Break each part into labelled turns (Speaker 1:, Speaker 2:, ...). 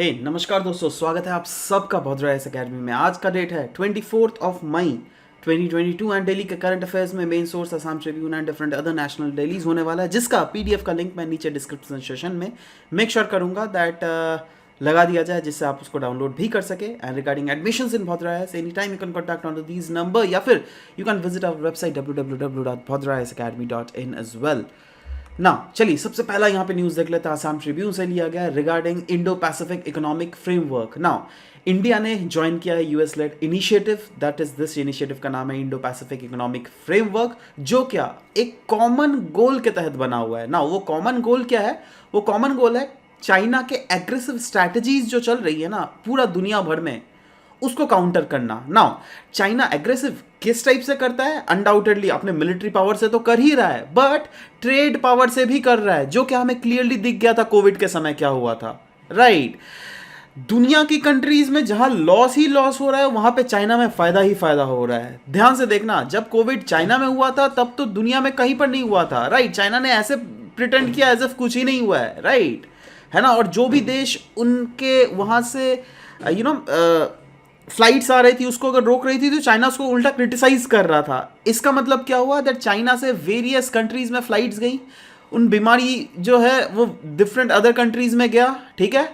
Speaker 1: नमस्कार दोस्तों, स्वागत है आप सबका भद्रा एस अकेडमी में। आज का डेट है 24 मई 2022 एंड डेली के करंट अफेयर्स में main source Assam Tribune and different other national dailies होने वाला है, जिसका पीडीएफ का लिंक मैं नीचे डिस्क्रिप्शन सेशन में मेक श्योर करूंगा दैट लगा दिया जाए, जिससे आप उसको डाउनलोड भी कर सके। And regarding admissions in Bhadra's any time you can contact on these number या फिर you can visit our website www.bhadrasacademy.in as well. ना चलिए, सबसे पहला यहाँ पे न्यूज़ देख लेते हैं। आसाम ट्रिब्यून से लिया गया है regarding Indo Pacific economic framework. Now India ने ज्वाइन किया है US led initiative, that is this initiative का नाम है इंडो पैसिफिक इकोनॉमिक फ्रेमवर्क, जो क्या एक कॉमन गोल के तहत बना हुआ है। ना वो कॉमन गोल क्या है? वो कॉमन गोल है चाइना के एग्रेसिव स्ट्रैटेजीज जो चल रही है ना पूरा दुनिया भर में, उसको काउंटर करना। नाउ चाइना एग्रेसिव किस टाइप से करता है? अनडाउटेडली अपने मिलिट्री पावर से तो कर ही रहा है, बट ट्रेड पावर से भी कर रहा है, जो कि हमें क्लियरली दिख गया था कोविड के समय क्या हुआ था, राइट? दुनिया की कंट्रीज में जहां लॉस ही लॉस हो रहा है, वहां पे चाइना में फायदा ही फायदा हो रहा है। ध्यान से देखना, जब कोविड चाइना में हुआ था तब तो दुनिया में कहीं पर नहीं हुआ था, राइट? चाइना ने ऐसे प्रिटेंड किया एज इफ कुछ ही नहीं हुआ है, राइट? है ना? और जो भी देश उनके वहां से फ्लाइट्स आ रही थी उसको अगर रोक रही थी तो चाइना उसको उल्टा क्रिटिसाइज कर रहा था। इसका मतलब क्या हुआ? दैट चाइना से वेरियस कंट्रीज में फ्लाइट्स गई, उन बीमारी जो है वो डिफरेंट अदर कंट्रीज में गया, ठीक है?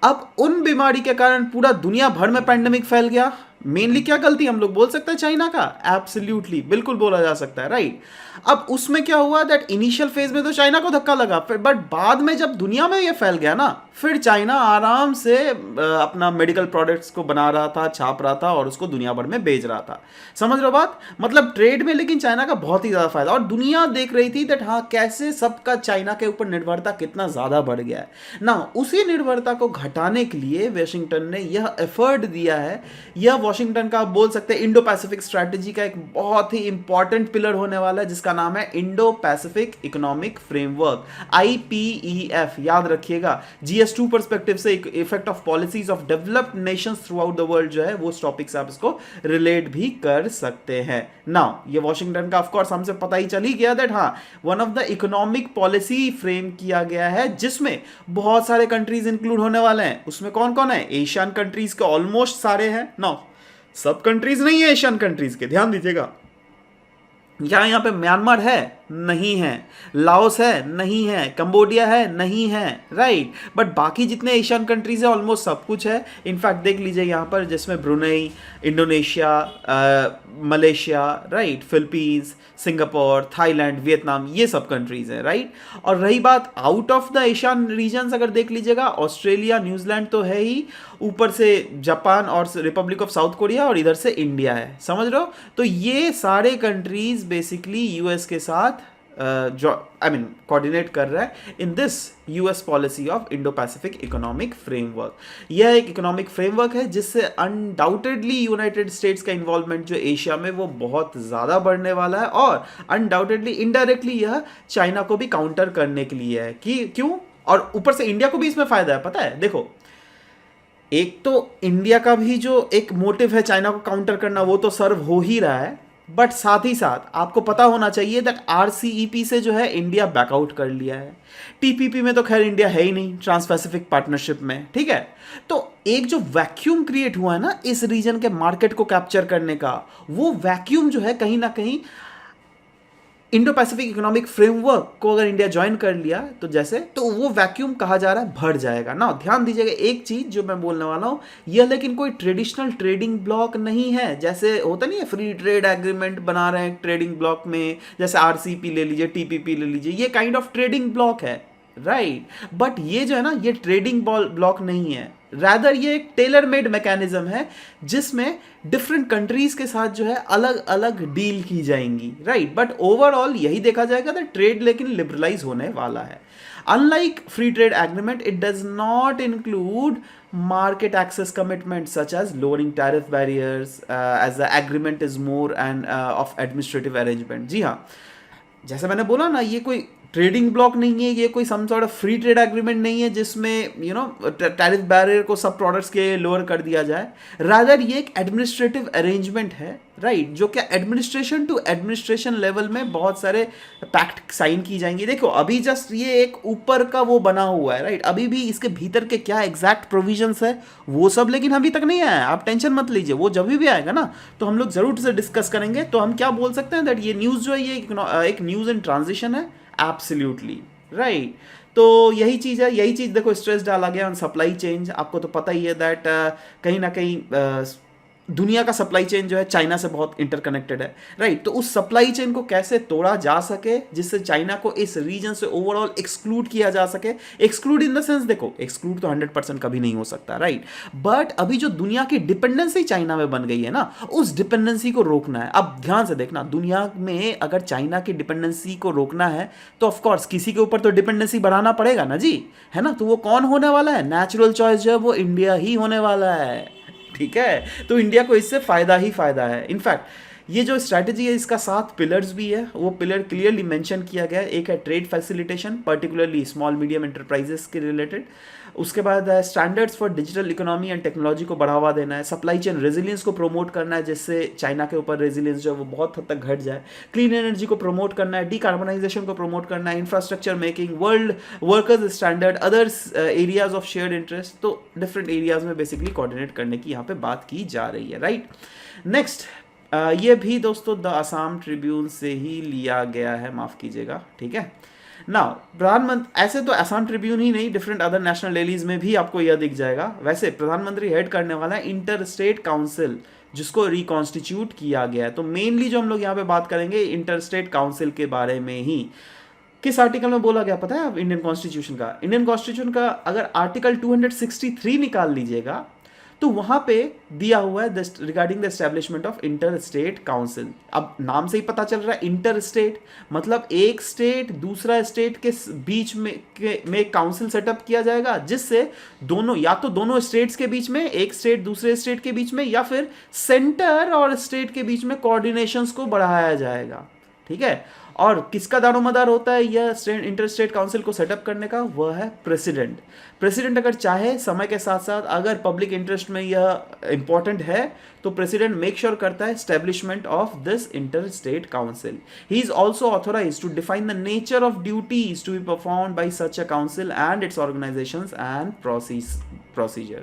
Speaker 1: अब उन बीमारी के कारण पूरा दुनिया भर में पैंडेमिक फैल गया। मेनली क्या गलती हम लोग बोल सकते हैं चाइना का? एब्सोल्युटली, बिल्कुल बोला जा सकता है, राइट? अब उसमें क्या हुआ दैट इनिशियल फेज में तो चाइना को धक्का लगा, बट बाद में जब दुनिया में ये फैल गया ना, फिर चाइना आराम से अपना मेडिकल प्रोडक्ट्स को बना रहा था, छाप रहा था और उसको दुनिया भर में बेच रहा था। समझ रहे हो बात? मतलब ट्रेड में लेकिन चाइना का बहुत ही ज्यादा फायदा, और दुनिया देख रही थी दैट हाँ कैसे सबका चाइना के ऊपर निर्भरता कितना ज्यादा बढ़ गया है ना। उसी निर्भरता को घटाने के लिए वाशिंगटन ने यह एफर्ट दिया है। यह वाशिंगटन का आप बोल सकते हैं इंडो पैसिफिक स्ट्रैटेजी का एक बहुत ही इंपॉर्टेंट पिलर होने वाला है, जिसका नाम है Indo Pacific economic framework, IPEF। याद रखिएगा, GS2 पर्सपेक्टिव से effect of policies of developed Nations through out the world जो है वो टॉपिक से आप इसको रिलेट भी कर सकते हैं। नाउ ये वाशिंगटन का ऑफ कोर्स हमसे पता ही चल ही गया दैट हाँ one of the economic policy frame किया गया है, जिसमें बहुत सारे कंट्रीज इंक्लूड होने वाले हैं। उसमें कौन कौन है? एशियन कंट्रीज के ऑलमोस्ट सारे हैं। नाउ सब कंट्रीज नहीं है एशियन कंट्रीज के, ध्यान दीजिएगा। यहाँ पे म्यांमार है? नहीं है। लाओस है? नहीं है। कंबोडिया है? नहीं है, राइट? बट बाकी जितने एशियन कंट्रीज है ऑलमोस्ट सब कुछ है। इनफैक्ट देख लीजिए यहाँ पर, जिसमें Brunei, Indonesia, Malaysia, right, Philippines, Singapore, Thailand, Vietnam, ये सब कंट्रीज हैं, राइट? और रही बात out of the Asian regions, अगर देख लीजिएगा ऑस्ट्रेलिया, न्यूजीलैंड तो है ही, ऊपर से जापान और रिपब्लिक ऑफ साउथ कोरिया, और इधर से इंडिया है। समझ रहे हो? तो ये सारे कंट्रीज बेसिकली यूएस के साथ जो कोऑर्डिनेट कर रहा है in this US policy of Indo Pacific economic framework. यह एक इकोनॉमिक फ्रेमवर्क है जिससे अनडाउटेडली यूनाइटेड स्टेट्स का इन्वॉल्वमेंट जो एशिया में वो बहुत ज़्यादा बढ़ने वाला है, और अनडाउटेडली इनडायरेक्टली यह चाइना को भी काउंटर करने के लिए है। कि क्यों? और ऊपर से इंडिया को भी इसमें फायदा है, पता है? देखो, एक तो इंडिया का भी जो एक मोटिव है चाइना को काउंटर करना वो तो सर्व हो ही रहा है, बट साथ ही साथ आपको पता होना चाहिए दैट RCEP से जो है इंडिया बैकआउट कर लिया है। TPP में तो खैर इंडिया है ही नहीं, ट्रांस पैसिफिक पार्टनरशिप में, ठीक है? तो एक जो वैक्यूम क्रिएट हुआ है ना इस रीजन के मार्केट को कैप्चर करने का, वो वैक्यूम जो है कहीं ना कहीं इंडो पैसिफिक इकोनॉमिक फ्रेमवर्क को अगर इंडिया ज्वाइन कर लिया तो जैसे, तो वो वैक्यूम कहा जा रहा है भर जाएगा ना। ध्यान दीजिएगा एक चीज जो मैं बोलने वाला हूं, यह लेकिन कोई ट्रेडिशनल ट्रेडिंग ब्लॉक नहीं है, जैसे होता नहीं है फ्री ट्रेड एग्रीमेंट बना रहे हैं ट्रेडिंग ब्लॉक में, जैसे RCEP ले लीजिए, TPP ले लीजिए, ये काइंड ऑफ ट्रेडिंग ब्लॉक है, राइट? बट ये जो है ना ये ट्रेडिंग ब्लॉक नहीं है, रैदर ये एक टेलर मेड मैकेनिज्म है जिसमें डिफरेंट कंट्रीज के साथ जो है अलग अलग डील की जाएंगी, राइट? बट ओवरऑल यही देखा जाएगा तो ट्रेड लेकिन लिबरलाइज होने वाला है। Unlike free trade agreement, it does not include market access commitments such as lowering tariff barriers as the agreement is more and of administrative arrangement। जी हाँ, जैसे मैंने बोला ना, ये कोई ट्रेडिंग ब्लॉक नहीं है ये, कोई some sort of free trade agreement नहीं है जिसमें टैरिफ बैरियर को सब प्रोडक्ट्स के लोअर कर दिया जाए। रादर ये एक एडमिनिस्ट्रेटिव अरेंजमेंट है, राइट, जो क्या एडमिनिस्ट्रेशन टू एडमिनिस्ट्रेशन लेवल में बहुत सारे पैक्ट साइन की जाएंगी। देखो अभी जस्ट ये एक ऊपर का वो बना हुआ है, राइट, अभी भी इसके भीतर के क्या एग्जैक्ट प्रोविजंस है वो सब लेकिन अभी तक नहीं आया है। आप टेंशन मत लीजिए, वो जब भी आएगा ना तो हम लोग जरूर से डिस्कस करेंगे। तो हम क्या बोल सकते हैं दैट ये न्यूज़ जो है ये एक न्यूज़ इन ट्रांजिशन है, एब्सोल्युटली राइट। तो यही चीज़ है, यही चीज़ देखो स्ट्रेस डाला गया ऑन सप्लाई चेंज। आपको तो पता ही है दैट कहीं ना कहीं दुनिया का सप्लाई चेन जो है चाइना से बहुत इंटरकनेक्टेड है, राइट। तो उस सप्लाई चेन को कैसे तोड़ा जा सके जिससे चाइना को इस रीजन से ओवरऑल एक्सक्लूड किया जा सके। एक्सक्लूड इन द सेंस, देखो एक्सक्लूड तो 100% कभी नहीं हो सकता, राइट, बट अभी जो दुनिया की डिपेंडेंसी चाइना में बन गई है ना, उस डिपेंडेंसी को रोकना है। अब ध्यान से देखना, दुनिया में अगर चाइना की डिपेंडेंसी को रोकना है तो ऑफकोर्स किसी के ऊपर तो डिपेंडेंसी बढ़ाना पड़ेगा ना जी, है ना। तो वो कौन होने वाला है? नेचुरल चॉइस जो है वो इंडिया ही होने वाला है, ठीक है। तो इंडिया को इससे फायदा ही फायदा है। इनफैक्ट ये जो स्ट्रैटेजी है इसका 7 पिलर्स भी है, वो पिलर क्लियरली मेंशन किया गया है। एक है trade facilitation, particularly small medium enterprises के रिलेटेड। उसके बाद है standards for digital economy and technology को बढ़ावा देना है। सप्लाई चेन रेजिलियंस को प्रमोट करना है जिससे चाइना के ऊपर रेजिलियंस जो है वो बहुत हद तक घट जाए। क्लीन एनर्जी को प्रमोट करना है, डीकार्बनाइजेशन को प्रमोट करना है, infrastructure making, world workers standard, others areas of shared interest. तो डिफरेंट एरियाज में बेसिकली कोऑर्डिनेट करने की यहाँ पे बात की जा रही है, राइट। नेक्स्ट ये भी दोस्तों द असम ट्रिब्यून से ही लिया गया है, माफ कीजिएगा, ठीक है ना। प्रधानमंत्री, ऐसे तो असम ट्रिब्यून ही नहीं, डिफरेंट अदर नेशनल डेलीज में भी आपको यह दिख जाएगा। वैसे प्रधानमंत्री हेड करने वाला है इंटर स्टेट काउंसिल जिसको रिकॉन्स्टिट्यूट किया गया है। तो मेनली जो हम लोग यहाँ पे बात करेंगे इंटर स्टेट काउंसिल के बारे में ही। किस आर्टिकल में बोला गया पता है आप? इंडियन कॉन्स्टिट्यूशन का, इंडियन कॉन्स्टिट्यूशन का अगर आर्टिकल 263 निकाल लीजिएगा तो वहां पे दिया हुआ है regarding the establishment of inter state council. अब नाम से ही पता चल रहा है इंटर स्टेट मतलब एक स्टेट दूसरा स्टेट के बीच में काउंसिल सेटअप किया जाएगा जिससे दोनों, या तो दोनों स्टेट्स के बीच में, एक स्टेट दूसरे स्टेट के बीच में, या फिर सेंटर और स्टेट के बीच में कोऑर्डिनेशंस को बढ़ाया जाएगा, ठीक है। और किसका दारोमदार होता है यह इंटर स्टेट काउंसिल को सेटअप करने का? वह है प्रेसिडेंट। प्रेसिडेंट अगर चाहे समय के साथ साथ अगर पब्लिक इंटरेस्ट में यह इंपॉर्टेंट है तो प्रेसिडेंट मेक श्योर करता है establishment of this inter state council. He is also authorise to define the nature of duties to be performed by such a council and its organisations and procedure.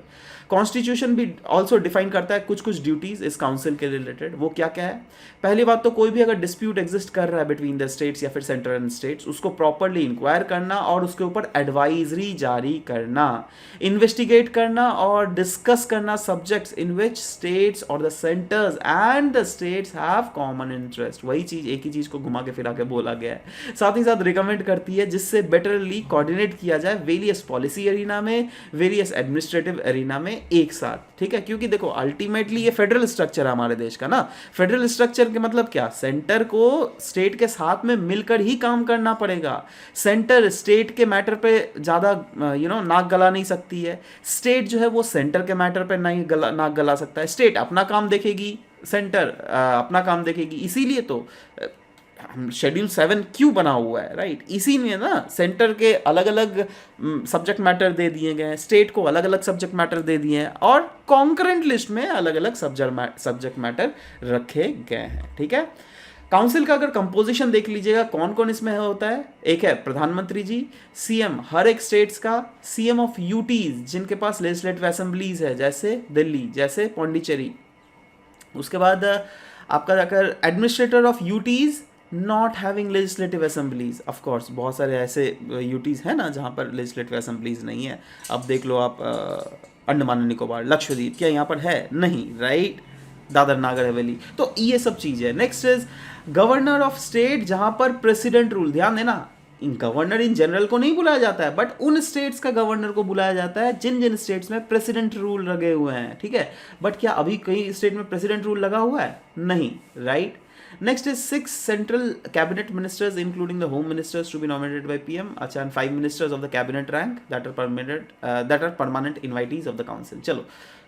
Speaker 1: Constitution भी also define करता है कुछ कुछ duties इस council के related. वो क्या क्या है? पहली बात तो कोई भी अगर डिस्प्यूट एग्जिस्ट कर रहा है बिटवीन द स्टेट्स या फिर सेंटर एंड स्टेट्स, उसको प्रॉपरली इंक्वायर करना और उसके ऊपर एडवाइजरी जारी करना, इन्वेस्टिगेट करना और डिस्कस करना सब्जेक्ट्स इन विच स्टेट्स और the centres and the states have common interest. वही चीज, एक ही चीज को घुमा के फिरा के बोला गया है। साथ ही साथ रिकमेंड करती है जिससे बेटरली कोऑर्डिनेट किया जाए वेरियस पॉलिसी एरिना में, वेरियस एडमिनिस्ट्रेटिव एरिना में एक साथ, ठीक है। क्योंकि देखो अल्टीमेटली ये फेडरल स्ट्रक्चर है हमारे देश का ना। फेडरल स्ट्रक्चर के मतलब क्या? सेंटर को स्टेट के साथ में मिलकर ही काम करना पड़ेगा। सेंटर स्टेट के मैटर पे ज्यादा नाक गला नहीं सकती है, स्टेट जो है वो सेंटर के मैटर पे नहीं नाक गला सकता है। स्टेट अपना काम देखेगी, सेंटर अपना काम देखेगी। इसीलिए तो शेड्यूल 7 क्यों बना हुआ है, राइट। इसीलिए ना सेंटर के अलग अलग सब्जेक्ट मैटर दे दिए गए हैं, स्टेट को अलग अलग सब्जेक्ट मैटर दे दिए हैं और कॉन्करेंट लिस्ट में अलग अलग सब्जेक्ट मैटर रखे गए हैं, ठीक है। काउंसिल का अगर कंपोजिशन देख लीजिएगा कौन कौन इसमें होता है। एक है प्रधानमंत्री जी, सीएम हर एक स्टेट्स का, सीएम ऑफ यूटीज जिनके पास लेजिस्लेटिव असेंबलीज है जैसे दिल्ली, जैसे पौंडीचेरी। उसके बाद आपका जाकर administrator of UTs not having legislative assemblies. Of course बहुत सारे ऐसे यूटीज हैं ना जहाँ पर लेजिस्लेटिव असेंबलीज नहीं है। अब देख लो आप अंडमान निकोबार, लक्षद्वीप, क्या यहाँ पर है? नहीं, राइट। दादर नागर हवेली, तो ये सब चीज़ है। Next is governor of state जहाँ पर प्रेसिडेंट रूल। ध्यान देना, गवर्नर इन जनरल को नहीं बुलाया जाता है बट उन स्टेट्स का गवर्नर को बुलाया जाता है जिन जिन स्टेट्स में प्रेसिडेंट रूल लगे हुए हैं, ठीक है। बट क्या अभी कई स्टेट में प्रेसिडेंट रूल लगा हुआ है? नहीं, right. Next is 6 central cabinet ministers including the home ministers to be nominated by PM. अच्छा, and 5 ministers of the cabinet rank that are permanent invitees of the council. चलो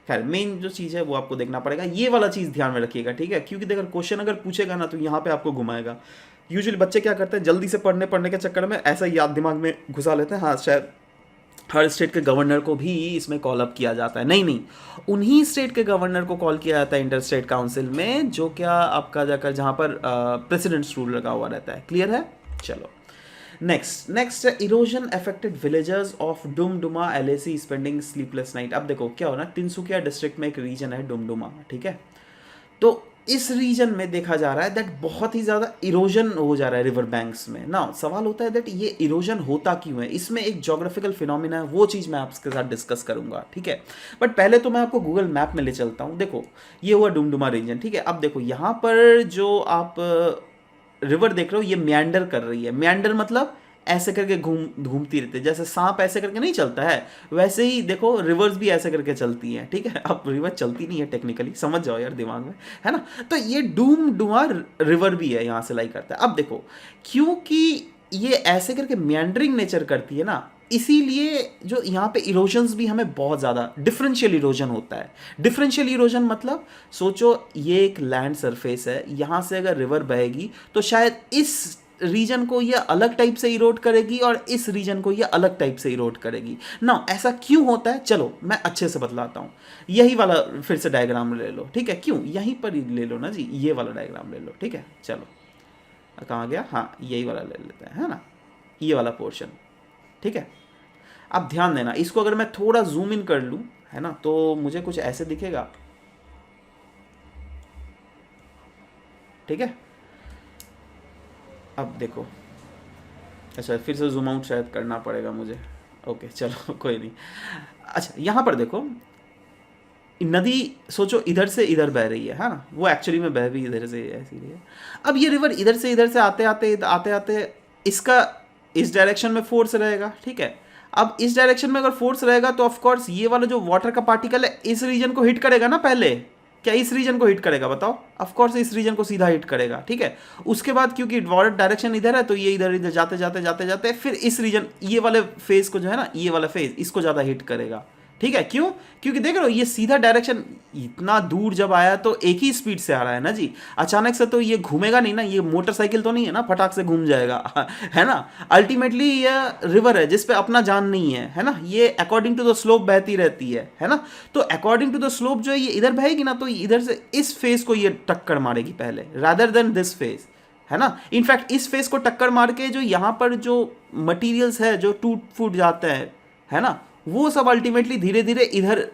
Speaker 1: खैर, main जो चीज़ है वो आपको देखना पड़ेगा, ये वाला चीज़ ध्यान में रखिएगा, ठीक है, क्योंकि देखो क्वेश्चन अगर पूछेगा ना तो यहाँ पे आपको घुमाएगा। यूजुअली बच्चे क्या करते हैं, जल्दी से पढ़ने के चक्कर में ऐसा याद दिमाग में घुसा लेते हैं, हाँ शायद हर स्टेट के गवर्नर को भी इसमें कॉल अप किया जाता है। नहीं, उन्हीं स्टेट के गवर्नर को कॉल किया जाता है इंटर स्टेट काउंसिल में, जो क्या आपका जाकर जहाँ पर प्रेसिडेंट्स रूल लगा हुआ रहता है। क्लियर है? चलो next erosion affected villagers of Dumduma LAC spending sleepless night. अब देखो क्या हो ना, तिनसुकिया डिस्ट्रिक्ट में एक रीजन है डुमडुमा, ठीक है, तो इस रीजन में देखा जा रहा है दैट बहुत ही ज़्यादा इरोजन हो जा रहा है रिवर बैंक्स में ना। सवाल होता है दैट ये इरोजन होता क्यों है, इसमें एक जोग्राफिकल फिनोमिना है, वो चीज़ मैं आपके साथ डिस्कस करूंगा, ठीक है। बट पहले तो मैं आपको गूगल मैप में ले चलता हूँ। देखो ये हुआ डुमडुमा रीजन, ठीक है। अब देखो यहाँ पर जो आप रिवर देख रहे हो ये म्यांडर कर रही है। म्यांडर मतलब ऐसे करके घूमती रहती है, जैसे सांप ऐसे करके नहीं चलता है, वैसे ही देखो रिवर्स भी ऐसे करके चलती हैं, ठीक है। अब रिवर चलती नहीं है टेक्निकली, समझ जाओ यार दिमाग में, है ना। तो ये डुमडुमा रिवर भी है, यहाँ से लाई करता है। अब देखो क्योंकि ये ऐसे करके मियांडरिंग नेचर करती है ना, इसीलिए जो यहाँ पे इरोजन्स भी हमें बहुत ज़्यादा डिफरेंशियल इरोजन होता है। डिफरेंशियल इरोजन मतलब सोचो ये एक लैंड सरफेस है, यहाँ से अगर रिवर बहेगी तो शायद इस रीजन को ये अलग टाइप से इरोड करेगी और इस रीजन को ये अलग टाइप से इरोड करेगी ना। ऐसा क्यों होता है, चलो मैं अच्छे से बतलाता हूँ। यही वाला फिर से डायग्राम ले लो, ठीक है, क्यों यहीं पर ही ले लो ना जी, ये वाला डायग्राम ले लो, ठीक है। चलो कहाँ गया, हाँ यही वाला ले लेते हैं, है ना, ये वाला पोर्शन, ठीक है। अब ध्यान देना, इसको अगर मैं थोड़ा जूम इन कर लूँ, है ना, तो मुझे कुछ ऐसे दिखेगा, ठीक है। अब देखो, अच्छा फिर से जूम आउट शायद करना पड़ेगा मुझे, ओके चलो कोई नहीं। अच्छा यहाँ पर देखो नदी, सोचो इधर से इधर बह रही है ना, वो एक्चुअली में बह भी इधर से ऐसी रही है। अब ये रिवर इधर से आते आते इसका इस डायरेक्शन में फोर्स रहेगा, ठीक है। अब इस डायरेक्शन में अगर फोर्स रहेगा तो ऑफ कोर्स ये वाला जो वाटर का पार्टिकल है इस रीजन को हिट करेगा ना पहले। क्या इस रीजन को हिट करेगा बताओ? ऑफ कोर्स इस रीजन को सीधा हिट करेगा, ठीक है। उसके बाद क्योंकि वाटर डायरेक्शन इधर है तो ये इधर जाते फिर इस रीजन, ये वाले फेज को जो है ना, ये वाला फेज इसको ज़्यादा हिट करेगा, ठीक है। क्यों? क्योंकि देख रहे हो ये सीधा डायरेक्शन, इतना दूर जब आया तो एक ही स्पीड से आ रहा है ना जी, अचानक से तो ये घूमेगा नहीं ना, ये मोटरसाइकिल तो नहीं है ना फटाक से घूम जाएगा है ना। अल्टीमेटली ये रिवर है जिस पे अपना जान नहीं है ना, ये अकॉर्डिंग टू द स्लोप बहती रहती है ना। तो अकॉर्डिंग टू द स्लोप जो है ये इधर बहेगी ना, तो इधर से इस फेज को ये टक्कर मारेगी पहले, रादर देन दिस फेज, है ना। इनफैक्ट इस फेज को टक्कर मार के जो यहाँ पर जो मटीरियल्स है जो टूट फूट जाते हैं, है ना, वो सब अल्टीमेटली धीरे धीरे इधर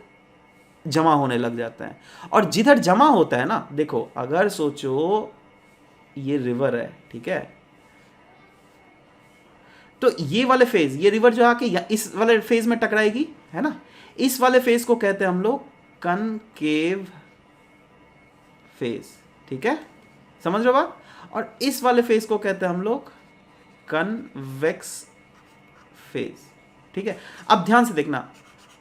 Speaker 1: जमा होने लग जाता है। और जिधर जमा होता है ना, देखो अगर सोचो ये रिवर है, ठीक है, तो ये वाले फेज, ये रिवर जो आके इस वाले फेज में टकराएगी, है ना, इस वाले फेज को कहते हैं हम लोग कनकेव फेज, ठीक है, समझ रहे हो बात। और इस वाले फेज को कहते हैं हम लोग कन्वेक्स फेज, ठीक है। अब ध्यान से देखना,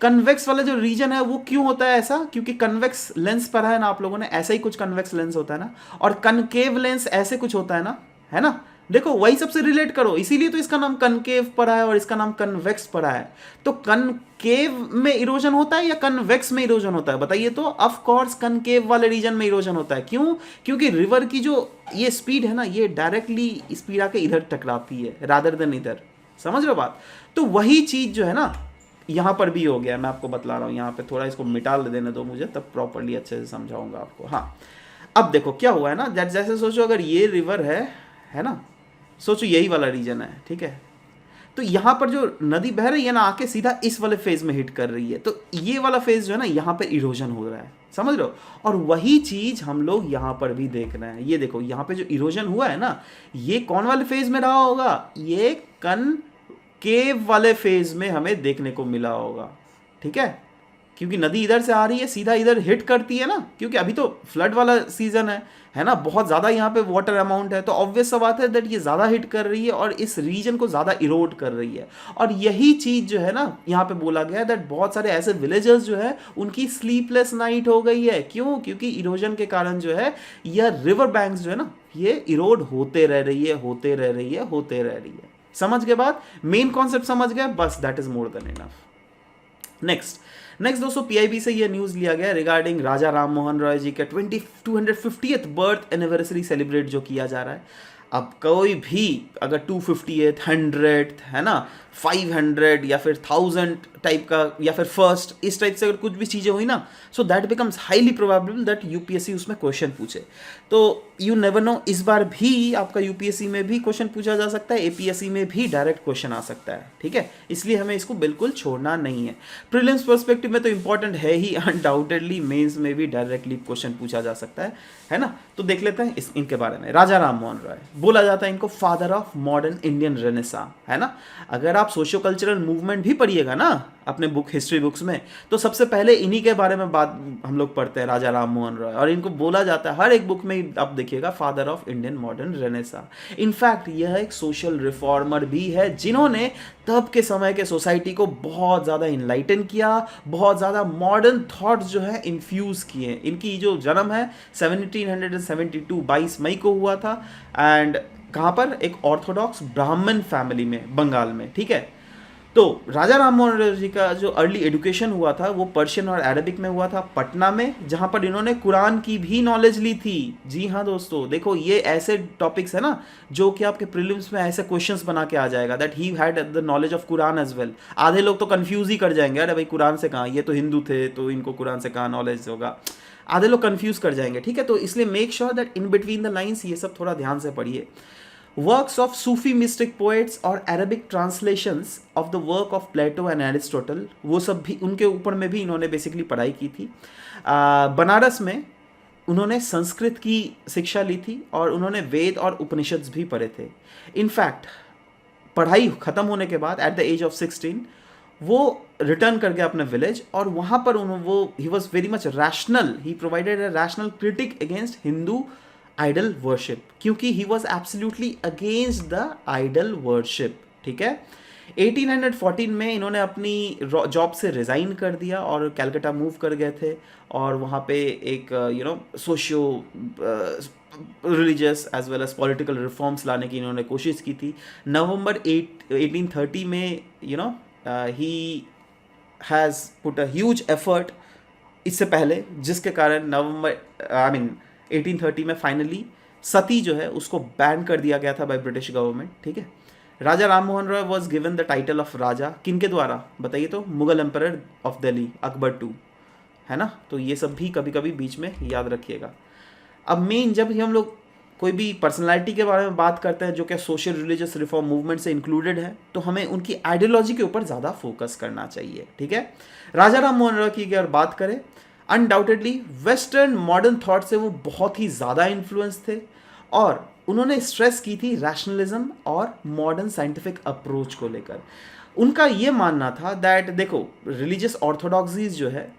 Speaker 1: कन्वेक्स वाला जो रीजन है वो क्यों होता है ऐसा, क्योंकि कन्वेक्स लेंस पढ़ा है ना आप लोगों ने, ऐसा ही कुछ कन्वेक्स लेंस होता है ना, और कनकेव लेंस ऐसे कुछ होता है ना, देखो वही सबसे रिलेट करो, इसीलिए तो इसका नाम कनकेव पड़ा है और इसका नाम कन्वेक्स पड़ा है। तो कनकेव में इरोजन होता है या कन्वेक्स में इरोजन होता है बताइए? तो ऑफ कोर्स कनकेव वाले रीजन में इरोजन होता है। क्यों? क्योंकि रिवर की जो ये स्पीड है ना, ये डायरेक्टली स्पीड आके इधर टकराती है रादर देन इधर, समझ रहे हो बात। तो वही चीज जो है ना यहाँ पर भी हो गया, मैं आपको बतला रहा हूँ। यहाँ पे थोड़ा इसको मिटा देने दो मुझे, तब प्रॉपरली अच्छे से समझाऊंगा आपको। हाँ अब देखो क्या हुआ है ना, जैसे सोचो अगर ये रिवर है ना, सोचो यही वाला रीजन है, ठीक है, तो यहाँ पर जो नदी बह रही है ना आके सीधा इस वाले फेज में हिट कर रही है, तो ये वाला फेज जो है ना यहाँ पर इरोजन हो रहा है, समझ रहे हो। और वही चीज हम लोग यहाँ पर भी देख रहे हैं। ये देखो यहाँ पे जो इरोजन हुआ है ना, ये कौन वाले फेज में रहा होगा, ये कनकेव वाले फेज में हमें देखने को मिला होगा, ठीक है। क्योंकि नदी इधर से आ रही है, सीधा इधर हिट करती है ना, क्योंकि अभी तो फ्लड वाला सीजन है ना, बहुत ज़्यादा यहाँ पे वाटर अमाउंट है, तो ऑब्वियस सा बात है दैट ये ज़्यादा हिट कर रही है और इस रीजन को ज़्यादा इरोड कर रही है। और यही चीज़ जो है ना यहाँ पे बोला गया है दैट बहुत सारे ऐसे विलेजर्स जो है उनकी स्लीपलेस नाइट हो गई है। क्यों? क्योंकि इरोजन के कारण जो है यह रिवर बैंक्स जो है ना ये इरोड होते रह रही है, होते रह रही है, होते रह रही है। समझ गए बात? मेन कॉन्सेप्ट समझ गए, बस that is more than enough. Next दोस्तों, पीआईबी से ये न्यूज लिया गया रिगार्डिंग राजा राम मोहन रॉय जी के 250th बर्थ एनिवर्सरी सेलिब्रेट जो किया जा रहा है। अब कोई भी अगर 250th 100th है ना 500 या फिर 1000 टाइप का या फिर फर्स्ट इस टाइप से अगर कुछ भी चीज़ें हुई ना, so that becomes highly probable that UPSC उसमें क्वेश्चन पूछे। तो यू नेवर नो, इस बार भी आपका यूपीएससी में भी क्वेश्चन पूछा जा सकता है, एपीएससी में भी डायरेक्ट क्वेश्चन आ सकता है। ठीक है, इसलिए हमें इसको बिल्कुल छोड़ना नहीं है। प्रीलिम्स पर्सपेक्टिव में तो इंपॉर्टेंट है ही, अनडाउटेडली मेंस में भी डायरेक्टली क्वेश्चन पूछा जा सकता है ना। तो देख लेते हैं इनके बारे में। राजा राम मोहन रॉय बोला जाता है इनको father of modern Indian renaissance, है ना। अगर आप सोशियो कल्चरल मूवमेंट भी पढ़िएगा ना अपने बुक हिस्ट्री बुक्स में, तो सबसे पहले इन्हीं के बारे में बात हम लोग पढ़ते हैं, राजा राम मोहन रॉय। और इनको बोला जाता है हर एक बुक में आप देखिएगा father of Indian modern renaissance. In fact यह एक सोशल रिफॉर्मर भी है जिन्होंने तब के समय के सोसाइटी को बहुत ज़्यादा इनलाइटन किया, बहुत ज़्यादा मॉडर्न थॉट्स जो है इन्फ्यूज़ किए। इनकी जो जन्म है 1772 22 मई को हुआ था, एंड कहाँ पर? एक ऑर्थोडॉक्स ब्राह्मण फैमिली में, बंगाल में। ठीक है, तो राजा राम मोहन रॉय जी का जो अर्ली एजुकेशन हुआ था वो पर्शियन और अरबिक में हुआ था, पटना में, जहाँ पर इन्होंने कुरान की भी नॉलेज ली थी। जी हाँ दोस्तों, देखो ये ऐसे टॉपिक्स है ना जो कि आपके प्रीलिम्स में ऐसे क्वेश्चंस बना के आ जाएगा that he had the knowledge of Quran as well. आधे लोग तो कंफ्यूज ही कर जाएंगे, अरे भाई कुरान से कहाँ, ये तो हिंदू थे तो इनको कुरान से कहाँ नॉलेज होगा। आधे लोग कंफ्यूज कर जाएंगे। ठीक है, तो इसलिए make sure that in between the lines ये सब थोड़ा ध्यान से पढ़िए। Works of Sufi mystic poets और Arabic translations of the work of Plato and Aristotle, वो सब भी उनके ऊपर में भी इन्होंने बेसिकली पढ़ाई की थी। बनारस में उन्होंने संस्कृत की शिक्षा ली थी और उन्होंने वेद और उपनिषद भी पढ़े थे। इनफैक्ट पढ़ाई ख़त्म होने के बाद एट द एज ऑफ 16 वो रिटर्न कर गया अपने विलेज, और वहाँ पर वो he was very much rational, he provided a rational critic against Hindu idol worship, क्योंकि he was absolutely against the idol worship. ठीक है, 1814 में इन्होंने अपनी जॉब से रिज़ाइन कर दिया और कलकत्ता मूव कर गए थे, और वहाँ पे एक socio religious as well as political reforms लाने की इन्होंने कोशिश की थी। नवंबर 1830 में he has put a huge effort इससे पहले, जिसके कारण 1830 में फाइनली सती जो है उसको बैन कर दिया गया था बाय ब्रिटिश गवर्नमेंट। ठीक है, Raja Ram Mohan Roy was given the title of Raja, किनके द्वारा बताइए? तो Mughal emperor of Delhi Akbar II, है ना। तो ये सब भी कभी कभी बीच में याद रखिएगा। अब मेन जब हम लोग कोई भी पर्सनालिटी के बारे में बात करते हैं जो कि सोशल रिलीजियस रिफॉर्म मूवमेंट से इंक्लूडेड है, तो हमें उनकी आइडियोलॉजी के ऊपर ज़्यादा फोकस करना चाहिए। ठीक है, राजा राम मोहन रॉय की अगर बात करें, अनडाउटेडली वेस्टर्न मॉडर्न थॉट से वो बहुत ही ज़्यादा इन्फ्लुएंस थे, और उन्होंने स्ट्रेस की थी रैशनलिज्म और मॉडर्न साइंटिफिक अप्रोच को लेकर। उनका ये मानना था दैट देखो रिलीजियस ऑर्थोडॉक्सीज जो है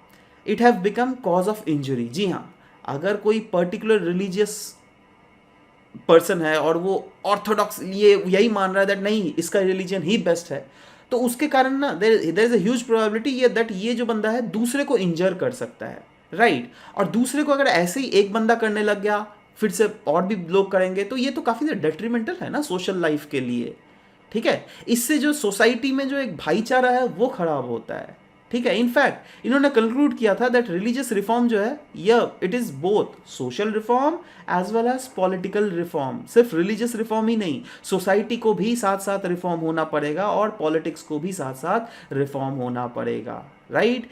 Speaker 1: it have become cause of injury. जी हाँ, अगर कोई पर्टिकुलर रिलीजियस पर्सन है और वो ऑर्थोडॉक्स ये यही मान रहा है दैट नहीं इसका रिलीजन ही बेस्ट है, तो उसके कारण ना there is a huge probability ये दैट ये जो बंदा है दूसरे को इंजर कर सकता है, राइट। और दूसरे को अगर ऐसे ही एक बंदा करने लग गया फिर से और भी लोग करेंगे, तो ये तो काफ़ी डेट्रीमेंटल है ना सोशल लाइफ के लिए। ठीक है, इससे जो सोसाइटी में जो एक भाईचारा है वो खराब होता है। ठीक है, इनफैक्ट इन्होंने कंक्लूड किया था दैट रिलीजियस रिफॉर्म जो है it is both social reform as well as political reform. सिर्फ रिलीजियस रिफॉर्म ही नहीं, सोसाइटी को भी साथ साथ रिफॉर्म होना पड़ेगा और पॉलिटिक्स को भी साथ साथ रिफॉर्म होना पड़ेगा, right.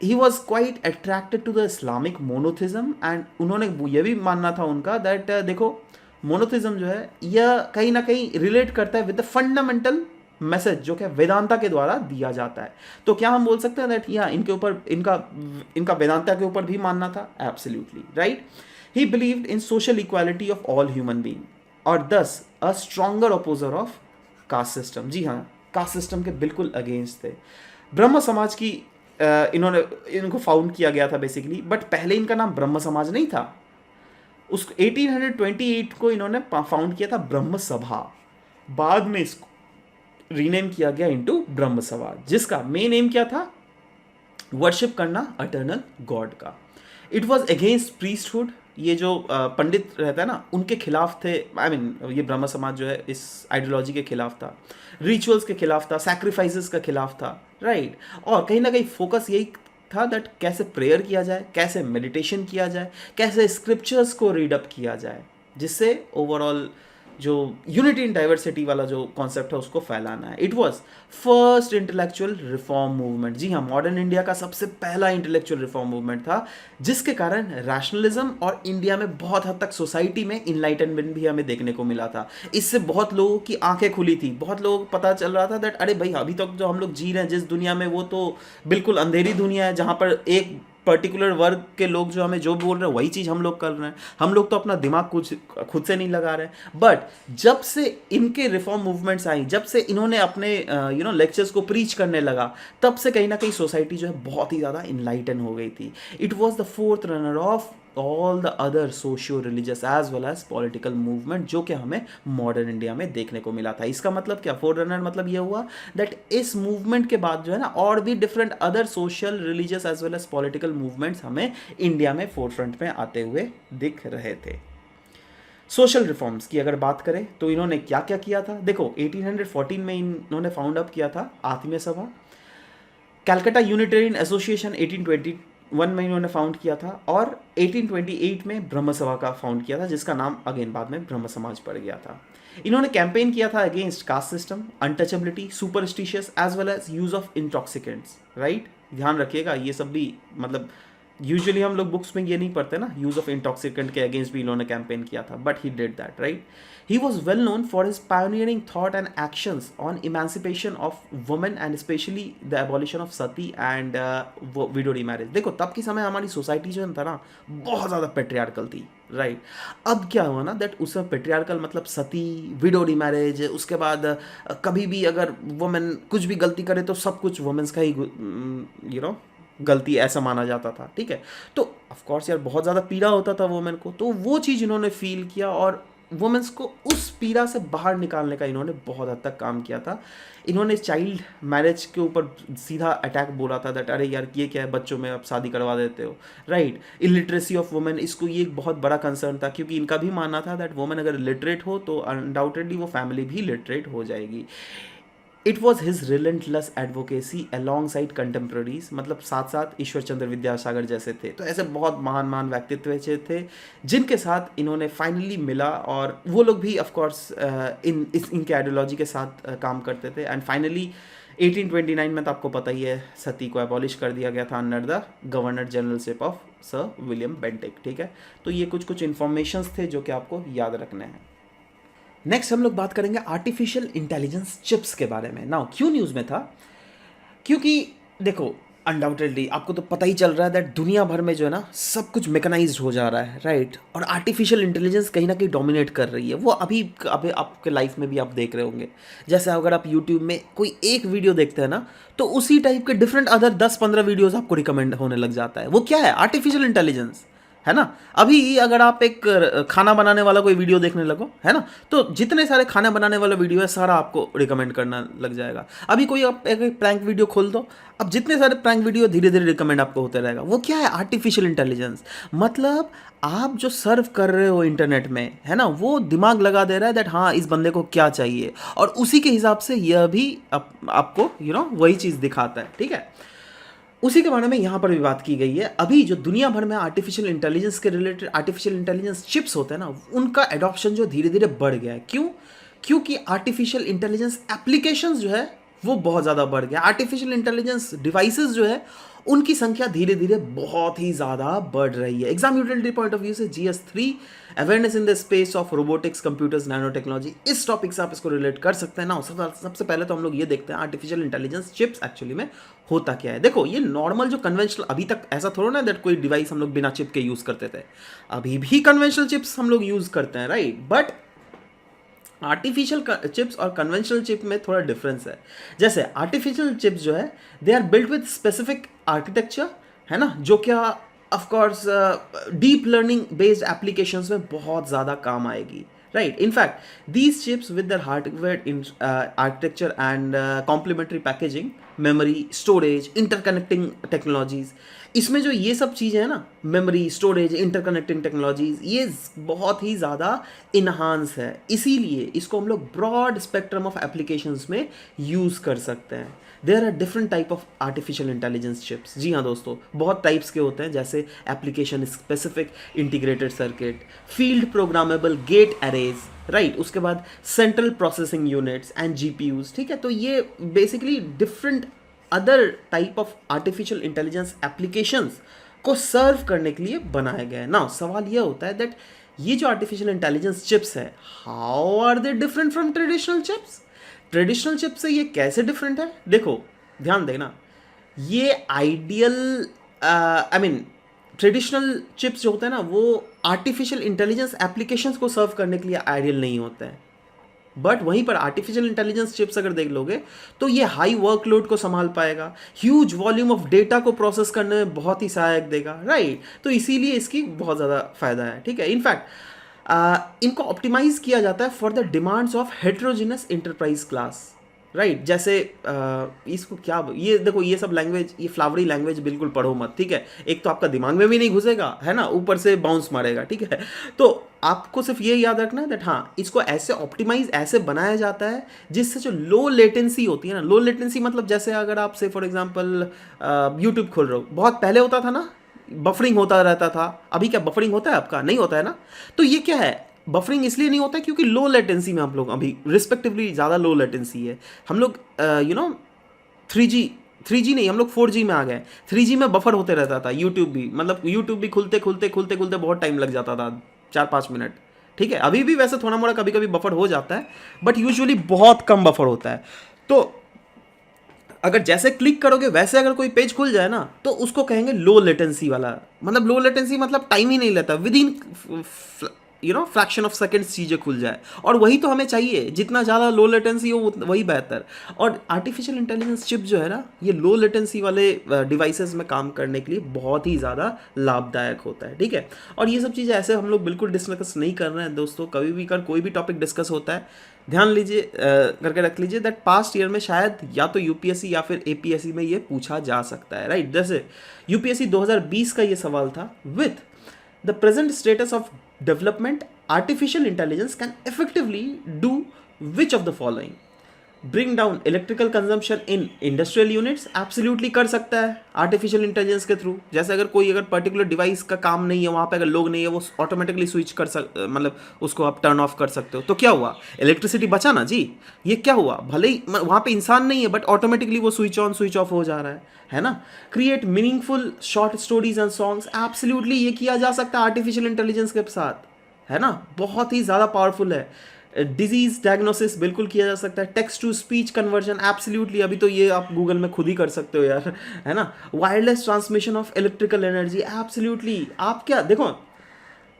Speaker 1: He was quite attracted to the Islamic monotheism, and उन्होंने ये भी मानना था उनका दैट देखो मोनोथिज्म जो है यह कहीं ना कहीं रिलेट करता है विद द फंडामेंटल मैसेज जो कि वेदांता के द्वारा दिया जाता है। तो क्या हम बोल सकते हैं दैट इनके ऊपर इनका वेदांता के ऊपर भी मानना था? Absolutely right. He believed in social equality of all human being और thus a stronger opposer of caste system. जी हाँ, कास्ट सिस्टम के बिल्कुल अगेंस्ट थे। ब्रह्म समाज की इन्होंने इनको फाउंड किया गया था बेसिकली, बट पहले इनका नाम ब्रह्म समाज नहीं था। उसको 1828 को इन्होंने फाउंड किया था ब्रह्म सभा, बाद में इसको रीनेम किया गया इनटू ब्रह्म समाज, जिसका मेन एम क्या था, वर्शिप करना अटर्नल गॉड का। इट वॉज अगेंस्ट प्रीस्टहुड, ये जो पंडित रहता है ना उनके खिलाफ थे। आई मीन ये ब्रह्म समाज जो है इस आइडियोलॉजी के खिलाफ था, रिचुअल्स के खिलाफ था, सैक्रिफाइसेस का खिलाफ था, राइट। और कहीं ना कहीं फोकस यही था दैट कैसे प्रेयर किया जाए, कैसे मेडिटेशन किया जाए, कैसे स्क्रिप्चर्स को रीड अप किया जाए, जिससे ओवरऑल जो यूनिटी इन डाइवर्सिटी वाला जो कॉन्सेप्ट है उसको फैलाना है। It was first intellectual reform movement. जी हाँ, मॉडर्न इंडिया का सबसे पहला इंटेलेक्चुअल रिफॉर्म मूवमेंट था, जिसके कारण रैशनलिज्म और इंडिया में बहुत हद तक सोसाइटी में इनलाइटनमेंट भी हमें देखने को मिला था। इससे बहुत लोगों की आंखें खुली थी, बहुत लोगों को पता चल रहा था दैट अरे भाई अभी तक जो हम लोग जी रहे हैं जिस दुनिया में, वो तो बिल्कुल अंधेरी दुनिया है, जहाँ पर एक पर्टिकुलर वर्ग के लोग जो हमें जो बोल रहे हैं वही चीज़ हम लोग कर रहे हैं, हम लोग तो अपना दिमाग कुछ खुद से नहीं लगा रहे हैं। बट जब से इनके रिफॉर्म मूवमेंट्स आई, जब से इन्होंने अपने लेक्चर्स को प्रीच करने लगा, तब से कहीं ना कहीं सोसाइटी जो है बहुत ही ज़्यादा इनलाइटन हो गई थी। It was the forerunner of all the other socio religious as well as political movement जो कि हमें मॉडर्न इंडिया में देखने को मिला था। इसका मतलब क्या, फोर रनर मतलब यह हुआ दैट इस मूवमेंट के बाद जो है ना और भी different other social religious as well as political movements हमें इंडिया में फोर फ्रंट में आते हुए दिख रहे थे। सोशल रिफॉर्म्स की अगर बात करें तो इन्होंने क्या क्या किया था, देखो 1814 में इन्होंने फाउंड अप किया था आत्मीय सभा। कैलकाटा यूनिटेरियन एसोसिएशन 1821 में इन्होंने फाउंड किया था, और 1828 में ब्रह्म सभा का फाउंड किया था, जिसका नाम अगेन बाद में ब्रह्म समाज पड़ गया था। इन्होंने कैंपेन किया था against caste system, untouchability, superstitious as well as use of intoxicants, right. ध्यान रखिएगा ये सब भी मतलब यूजुअली हम लोग बुक्स में ये नहीं पढ़ते ना, यूज ऑफ इंटॉक्सिकेंट के अगेंस्ट भी इन्होंने कैंपेन किया था, but he did that, right. He was well known for his pioneering thought and actions on emancipation of women and specially the abolition of Sati and window remarriage. देखो तब के समय हमारी सोसाइटी जो था ना बहुत ज़्यादा पेट्रियार्कल थी, राइट। अब क्या हुआ ना दैट उस समय पेट्रियार्कल मतलब सती, विडो रीमैरिज, उसके बाद कभी भी अगर वुमेन कुछ भी गलती करे तो सब कुछ वुमेन्स का ही गलती ऐसा माना जाता था, ठीक है। तो ऑफ कोर्स यार बहुत ज़्यादा पीड़ा होता था वुमेन को, तो वो चीज़ इन्होंने फील किया और वुमेन्स को उस पीड़ा से बाहर निकालने का इन्होंने बहुत हद तक काम किया था। इन्होंने चाइल्ड मैरिज के ऊपर सीधा अटैक बोला था दैट अरे यार ये क्या है, बच्चों में आप शादी करवा देते हो, राइट। इलिटरेसी ऑफ वुमेन, इसको ये एक बहुत बड़ा कंसर्न था, क्योंकि इनका भी मानना था दैट वुमेन अगर लिटरेट हो तो अनडाउटेडली वो फैमिली भी लिटरेट हो जाएगी। It was his relentless advocacy along side contemporaries, मतलब साथ साथ ईश्वर चंद्र विद्यासागर जैसे थे, तो ऐसे बहुत महान महान व्यक्तित्व थे जिनके साथ इन्होंने फाइनली मिला, और वो लोग भी ऑफकोर्स इनके आइडियोलॉजी के साथ काम करते थे। एंड फाइनली 1829 में तो आपको पता ही है सती को एबॉलिश कर दिया गया था under the governor generalship of sir William Bentinck, ठीक है। तो ये कुछ इन्फॉर्मेशंस थे जो कि आपको याद रखने हैं। नेक्स्ट हम लोग बात करेंगे आर्टिफिशियल इंटेलिजेंस चिप्स के बारे में। नाउ क्यों न्यूज़ में था, क्योंकि देखो अनडाउटेडली आपको तो पता ही चल रहा है दैट दुनिया भर में जो है ना सब कुछ मैकेनाइज्ड हो जा रहा है, राइट। और आर्टिफिशियल इंटेलिजेंस कहीं ना कहीं डोमिनेट कर रही है। वो अभी आपके लाइफ में भी आप देख रहे होंगे, जैसे अगर आप यूट्यूब में कोई एक वीडियो देखते हैं ना तो उसी टाइप के डिफरेंट अदर 10-15 वीडियोज़ आपको रिकमेंड होने लग जाता है। वो क्या है, आर्टिफिशियल इंटेलिजेंस, है ना। अभी अगर आप एक खाना बनाने वाला कोई वीडियो देखने लगो, है ना, तो जितने सारे खाना बनाने वाला वीडियो है सारा आपको रिकमेंड करना लग जाएगा। अभी कोई आप एक प्रैंक वीडियो खोल दो, अब जितने सारे प्रैंक वीडियो धीरे धीरे रिकमेंड आपको होते रहेगा। वो क्या है, आर्टिफिशियल इंटेलिजेंस। मतलब आप जो सर्व कर रहे हो इंटरनेट में, है ना, वो दिमाग लगा दे रहा है दैट हाँ इस बंदे को क्या चाहिए, और उसी के हिसाब से यह भी आपको वही चीज़ दिखाता है, ठीक है। उसी के बारे में यहाँ पर भी बात की गई है। अभी जो दुनिया भर में आर्टिफिशियल इंटेलिजेंस के रिलेटेड आर्टिफिशियल इंटेलिजेंस चिप्स होते हैं ना, उनका एडॉप्शन जो धीरे धीरे बढ़ गया है। क्यों? क्योंकि आर्टिफिशियल इंटेलिजेंस एप्लीकेशंस जो है वो बहुत ज़्यादा बढ़ गया। आर्टिफिशियल इंटेलिजेंस डिवाइसेस जो है उनकी संख्या धीरे धीरे बहुत ही ज़्यादा बढ़ रही है। Exam utility point of view से GS3 awareness in the space of robotics, computers, nano technology, इस टॉपिक से आप इसको रिलेट कर सकते हैं ना। सबसे पहले तो हम लोग ये देखते हैं आर्टिफिशियल इंटेलिजेंस चिप्स एक्चुअली में होता क्या है। देखो ये नॉर्मल जो कन्वेंशनल, अभी तक ऐसा थोड़ा ना दैट कोई डिवाइस हम लोग बिना चिप के यूज़ करते थे, अभी भी कन्वेंशनल चिप्स हम लोग यूज़ करते हैं, राइट। बट आर्टिफिशियल चिप्स और कन्वेंशनल चिप में थोड़ा डिफरेंस है। जैसे आर्टिफिशियल चिप्स जो है they are built with specific architecture, है ना, जो क्या of course deep learning based applications में बहुत ज़्यादा काम आएगी, right. In fact these chips with their hardware architecture and complementary packaging, memory, storage, interconnecting technologies, इसमें जो ये सब चीज़ें हैं ना, मेमोरी, स्टोरेज, इंटरकनेक्टिंग टेक्नोलॉजीज, ये बहुत ही ज़्यादा इन्हांस है, इसीलिए इसको हम लोग ब्रॉड स्पेक्ट्रम ऑफ एप्लीकेशंस में यूज़ कर सकते हैं। There are different type of artificial intelligence chips. जी हाँ दोस्तों, बहुत टाइप्स के होते हैं, जैसे application specific integrated circuit, field programmable gate arrays, right, उसके बाद central processing units and GPUs, ठीक है। तो ये basically different other type of artificial intelligence applications को सर्व करने के लिए बनाया गया है ना। सवाल यह होता है दैट ये जो आर्टिफिशियल इंटेलिजेंस चिप्स है, how are they different from traditional chips? Traditional chip से ये कैसे डिफरेंट है? देखो, ध्यान देना, ये ideal I mean traditional chips जो होते हैं ना, वो आर्टिफिशियल इंटेलिजेंस एप्लीकेशंस को सर्व करने के लिए आइडियल नहीं होते हैं। बट वहीं पर आर्टिफिशियल इंटेलिजेंस चिप्स अगर देख लोगे तो ये हाई वर्कलोड को संभाल पाएगा, ह्यूज वॉल्यूम ऑफ डेटा को प्रोसेस करने में बहुत ही सहायक देगा, राइट। तो इसीलिए इसकी बहुत ज़्यादा फायदा है, ठीक है। इनफैक्ट इनको ऑप्टिमाइज किया जाता है for the demands of heterogeneous enterprise class, right. जैसे इसको क्या, ये देखो, ये सब लैंग्वेज, ये फ्लावरी लैंग्वेज बिल्कुल पढ़ो मत, ठीक है। एक तो आपका दिमाग में भी नहीं घुसेगा, है ना, ऊपर से बाउंस मारेगा, ठीक है। तो आपको सिर्फ ये याद रखना है दैट हाँ, इसको ऐसे ऑप्टिमाइज ऐसे बनाया जाता है जिससे जो लो लेटेंसी होती है ना, लो लेटेंसी मतलब जैसे अगर आप से फॉर एग्जांपल यूट्यूब खोल रहे हो, बहुत पहले होता था ना, बफरिंग होता रहता था, अभी क्या बफरिंग होता है? आपका नहीं होता है ना। तो ये क्या है, बफरिंग इसलिए नहीं होता है क्योंकि लो लेटेंसी में हम लोग अभी रिस्पेक्टिवली ज़्यादा लो लेटेंसी है। हम लोग 3G नहीं, हम लोग 4G में आ गए। 3G में बफर होते रहता था, यूट्यूब भी, मतलब यूट्यूब भी खुलते खुलते बहुत टाइम लग जाता था, 4-5 मिनट, ठीक है। अभी भी वैसे थोड़ा मोड़ा कभी कभी बफर हो जाता है, बट यूजुअली बहुत कम बफर होता है। तो अगर जैसे क्लिक करोगे वैसे अगर कोई पेज खुल जाए ना, तो उसको कहेंगे लो लेटेंसी वाला। मतलब लो लेटेंसी मतलब टाइम ही नहीं लेता, with in fraction of seconds चीज़ें खुल जाए, और वही तो हमें चाहिए, जितना ज़्यादा लो लेटेंसी हो वही बेहतर। और आर्टिफिशियल इंटेलिजेंस चिप जो है ना, ये लो लेटेंसी वाले डिवाइसेस में काम करने के लिए बहुत ही ज़्यादा लाभदायक होता है, ठीक है। और ये सब चीज़ें ऐसे हम लोग बिल्कुल डिस्कस नहीं कर रहे हैं दोस्तों, कभी भी कर कोई भी टॉपिक डिस्कस होता है, ध्यान लीजिए, करके रख लीजिए दैट पास्ट ईयर में शायद या तो यूपीएससी या फिर एपीएससी में ये पूछा जा सकता है, राइट। जैसे यूपीएससी 2020 का ये सवाल था, with the present status of development artificial intelligence can effectively do which of the following? Bring down electrical consumption in industrial units, absolutely कर सकता है आर्टिफिशियल इंटेलिजेंस के थ्रू। जैसे अगर कोई अगर पर्टिकुलर डिवाइस का काम नहीं है, वहाँ पे अगर लोग नहीं है, वो ऑटोमेटिकली स्विच कर मतलब उसको आप टर्न ऑफ कर सकते हो। तो क्या हुआ, इलेक्ट्रिसिटी बचा ना जी। ये क्या हुआ, भले ही वहाँ पे इंसान नहीं है बट ऑटोमेटिकली वो स्विच ऑन स्विच ऑफ हो जा रहा है ना। Create meaningful short stories and songs, absolutely ये किया जा सकता है आर्टिफिशियल इंटेलिजेंस के साथ, है ना, बहुत ही ज़्यादा पावरफुल है। डिजीज डायग्नोसिस बिल्कुल किया जा सकता है। Text to speech conversion, absolutely, अभी तो ये आप गूगल में खुद ही कर सकते हो यार, है ना। Wireless transmission of electrical energy, absolutely. आप क्या देखो,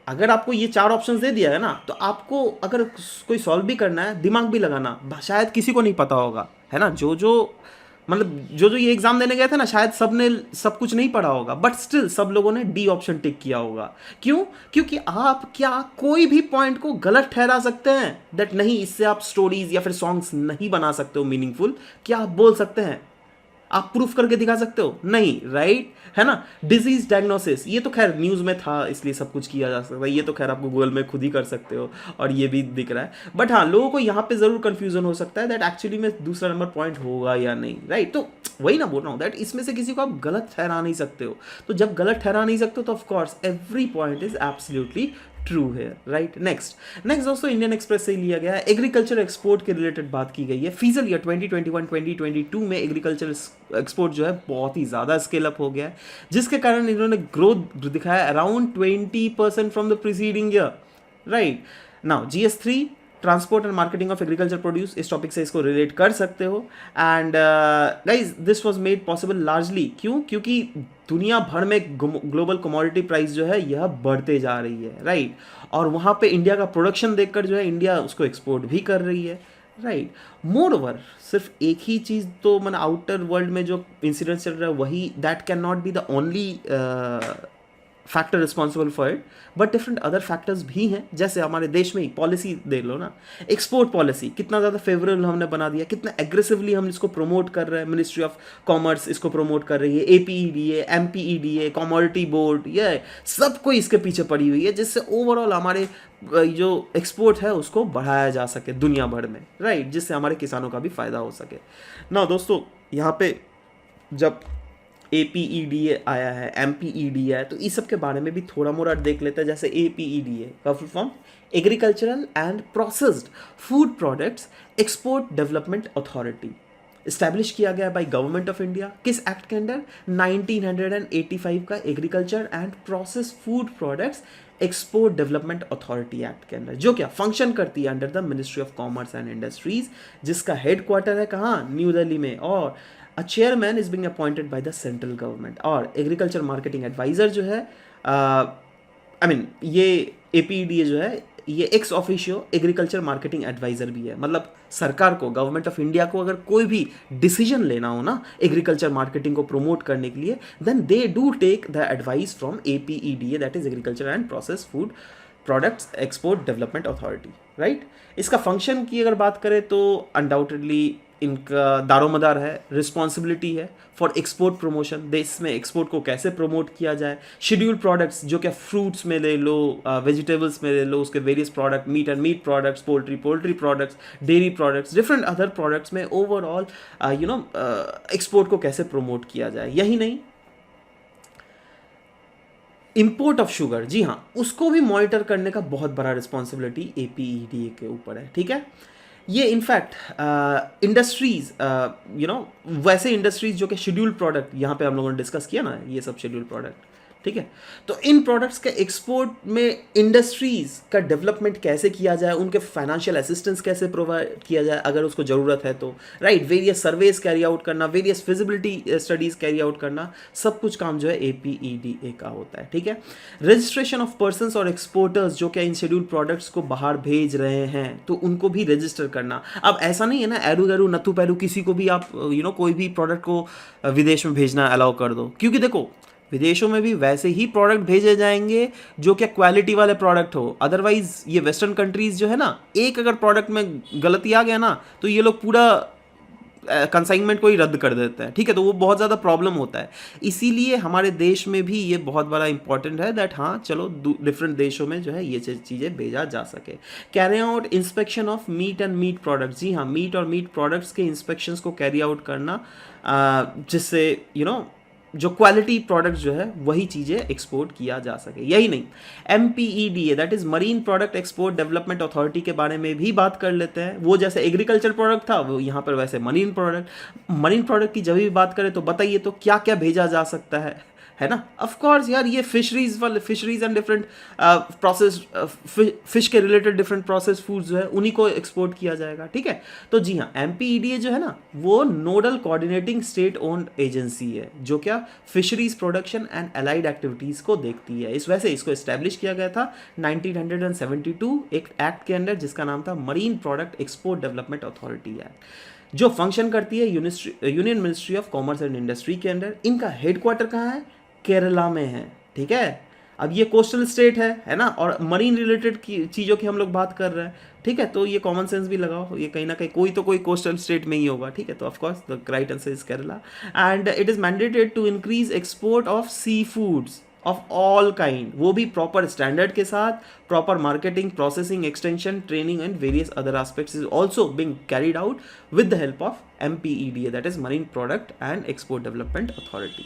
Speaker 1: अगर आपको ये 4 ऑप्शंस दे दिया है ना, तो आपको अगर कोई सॉल्व भी करना है, दिमाग भी लगाना शायद किसी को नहीं पता होगा, है ना। जो ये एग्जाम देने गए थे ना, शायद सब ने सब कुछ नहीं पढ़ा होगा, बट स्टिल सब लोगों ने डी ऑप्शन टिक किया होगा। क्यों? क्योंकि आप क्या कोई भी पॉइंट को गलत ठहरा सकते हैं, दैट नहीं, इससे आप स्टोरीज या फिर सॉन्ग्स नहीं बना सकते हो मीनिंगफुल। क्या आप बोल सकते हैं? आप प्रूफ करके दिखा सकते हो? नहीं, राइट, है ना। डिजीज डायग्नोसिस, ये तो खैर न्यूज़ में था इसलिए सब कुछ किया जा सकता है, ये तो खैर आप गूगल में खुद ही कर सकते हो और ये भी दिख रहा है। बट हाँ, लोगों को यहाँ पे ज़रूर कन्फ्यूजन हो सकता है दैट एक्चुअली में दूसरा नंबर पॉइंट होगा या नहीं, राइट। तो वही ना बोल रहा हूँ दैट इसमें से किसी को आप गलत ठहरा नहीं सकते हो। तो जब गलत ठहरा नहीं सकते हो तो of course every point is absolutely true है, राइट। नेक्स्ट दोस्तों, इंडियन एक्सप्रेस से लिया गया है, एग्रीकल्चर एक्सपोर्ट के रिलेटेड बात की गई है। फिजिकल ईयर 2021-2022 में एग्रीकल्चर एक्सपोर्ट जो है बहुत ही ज़्यादा स्केल अप हो गया है, जिसके कारण इन्होंने ग्रोथ दिखाया around 20% from the preceding year, right. Now GS3 transport and marketing of agriculture produce, इस टॉपिक से इसको रिलेट कर सकते हो। And guys this was made possible largely क्यों, क्योंकि दुनिया भर में ग्लोबल कमोडिटी प्राइस जो है यह बढ़ते जा रही है, राइट। और वहाँ पे इंडिया का प्रोडक्शन देखकर जो है इंडिया उसको एक्सपोर्ट भी कर रही है, राइट। मोर ओवर सिर्फ एक ही चीज़ तो मैंने आउटर वर्ल्ड में जो इंसिडेंट चल रहा है वही, that can not be the only factor responsible for it, but different other factors भी हैं। जैसे हमारे देश में ही पॉलिसी देख लो ना, एक्सपोर्ट पॉलिसी कितना ज़्यादा फेवरेबल हमने बना दिया, कितना एग्रेसिवली हम इसको प्रमोट कर रहे हैं। मिनिस्ट्री ऑफ कॉमर्स इसको प्रमोट कर रही है, APEDA, MPEDA, कमोडिटी बोर्ड, ये सब कोई इसके पीछे पड़ी हुई है, जिससे ओवरऑल हमारे जो एक्सपोर्ट है उसको बढ़ाया जा सके दुनिया भर में, राइट, जिससे हमारे किसानों का भी फायदा हो सके ना। दोस्तों यहाँ पे जब APEDA आया है, MPEDA है, तो इस सब के बारे में भी थोड़ा मोड़ा देख लेते हैं। जैसे APEDA का full form agricultural and processed food products export development authority, establish किया गया बाय गवर्नमेंट ऑफ इंडिया। किस एक्ट के अंडर? 1985 का agriculture and process food products export development authority act के अंदर, जो क्या फंक्शन करती है under the ministry of commerce and industries, जिसका हेडक्वार्टर है कहाँ? न्यू दिल्ली में। और a chairman is being appointed by the central government. और एग्रीकल्चर मार्केटिंग एडवाइजर जो है, ये APEDA जो है ये ex officio agriculture marketing adviser भी है। मतलब सरकार को, गवर्नमेंट ऑफ इंडिया को अगर कोई भी डिसीजन लेना हो ना एग्रीकल्चर मार्केटिंग को प्रमोट करने के लिए, then they do take the advice from APEDA, that is agriculture and process food products export development authority, right. इसका फंक्शन की अगर बात करें तो अनडाउटेडली इनका दारोमदार है, रिस्पॉन्सिबिलिटी है फॉर एक्सपोर्ट प्रमोशन, देश में एक्सपोर्ट को कैसे प्रमोट किया जाए। शेड्यूल्ड प्रोडक्ट्स जो क्या फ्रूट्स में ले लो, वेजिटेबल्स में ले लो, उसके various product, meat and meat products, poultry products, dairy products, different other products में ओवरऑल एक्सपोर्ट को कैसे प्रमोट किया जाए। यही नहीं, इंपोर्ट ऑफ शुगर, जी हाँ, उसको भी मॉनिटर करने का बहुत बड़ा रिस्पॉन्सिबिलिटी APEDA के ऊपर है, ठीक है। ये इनफैक्ट इंडस्ट्रीज वैसे इंडस्ट्रीज जो कि शेड्यूल्ड प्रोडक्ट, यहाँ पे हम लोगों ने डिस्कस किया ना, ये सब शेड्यूल्ड प्रोडक्ट, ठीक है। तो इन प्रोडक्ट्स के एक्सपोर्ट में इंडस्ट्रीज का डेवलपमेंट कैसे किया जाए, उनके फाइनेंशियल असिस्टेंस कैसे प्रोवाइड किया जाए अगर उसको ज़रूरत है तो, right. Various surveys carry out करना, various feasibility studies carry out करना, सब कुछ काम जो है APEDA का होता है, ठीक है। रजिस्ट्रेशन ऑफ पर्सनस और एक्सपोर्टर्स जो क्या इन शेड्यूल्ड प्रोडक्ट्स को बाहर भेज रहे हैं तो उनको भी रजिस्टर करना। अब ऐसा नहीं है ना एरू गरू नत्थू पैरू किसी को भी आप कोई भी प्रोडक्ट को विदेश में भेजना अलाउ कर दो, क्योंकि देखो विदेशों में भी वैसे ही प्रोडक्ट भेजे जाएंगे जो क्या क्वालिटी वाले प्रोडक्ट हो। अदरवाइज ये वेस्टर्न कंट्रीज जो है ना, एक अगर प्रोडक्ट में गलती आ गया ना तो ये लोग पूरा कंसाइनमेंट को ही रद्द कर देते हैं, ठीक है। तो वो बहुत ज़्यादा प्रॉब्लम होता है। इसीलिए हमारे देश में भी ये बहुत बड़ा इंपॉर्टेंट है दैट हाँ चलो डिफरेंट देशों में जो है ये चीज़ें भेजा जा सके। Carry out inspection of meat and meat products, जी हाँ, मीट और मीट प्रोडक्ट्स के इंस्पेक्शंस को कैरी आउट करना, जिससे जो क्वालिटी प्रोडक्ट जो है वही चीज़ें एक्सपोर्ट किया जा सके। यही नहीं, MPEDA that is marine product export development authority के बारे में भी बात कर लेते हैं। वो जैसे एग्रीकल्चर प्रोडक्ट था वो यहाँ पर वैसे मरीन प्रोडक्ट की जब भी बात करें तो बताइए तो क्या क्या भेजा जा सकता है ना। ऑफ कोर्स यार, ये fisheries and different process fish के रिलेटेड डिफरेंट प्रोसेस फूड्स जो है उन्हीं को एक्सपोर्ट किया जाएगा, ठीक है। तो जी हाँ, MPEDA जो है ना वो nodal coordinating state owned agency है जो क्या fisheries production and allied activities को देखती है। इस वजह से इसको इस्टेब्लिश किया गया था 1972 एक एक्ट के अंदर जिसका नाम था marine product export development authority act, जो फंक्शन करती है union ministry of commerce and industry के अंदर। इनका हेडक्वार्टर कहाँ है? केरला में है, ठीक है। अब ये कोस्टल स्टेट है ना, और मरीन रिलेटेड की चीज़ों की हम लोग बात कर रहे हैं, ठीक है। तो ये कॉमन सेंस भी लगाओ, ये कहीं ना कहीं कोई कोस्टल स्टेट में ही होगा, ठीक है। तो of course the right answer is Kerala and it is mandated to increase export of sea foods of all kind, वो भी प्रॉपर स्टैंडर्ड के साथ, proper marketing, processing, extension, training and various other aspects is also being carried out with the help of MPEDA that is marine product and export development authority.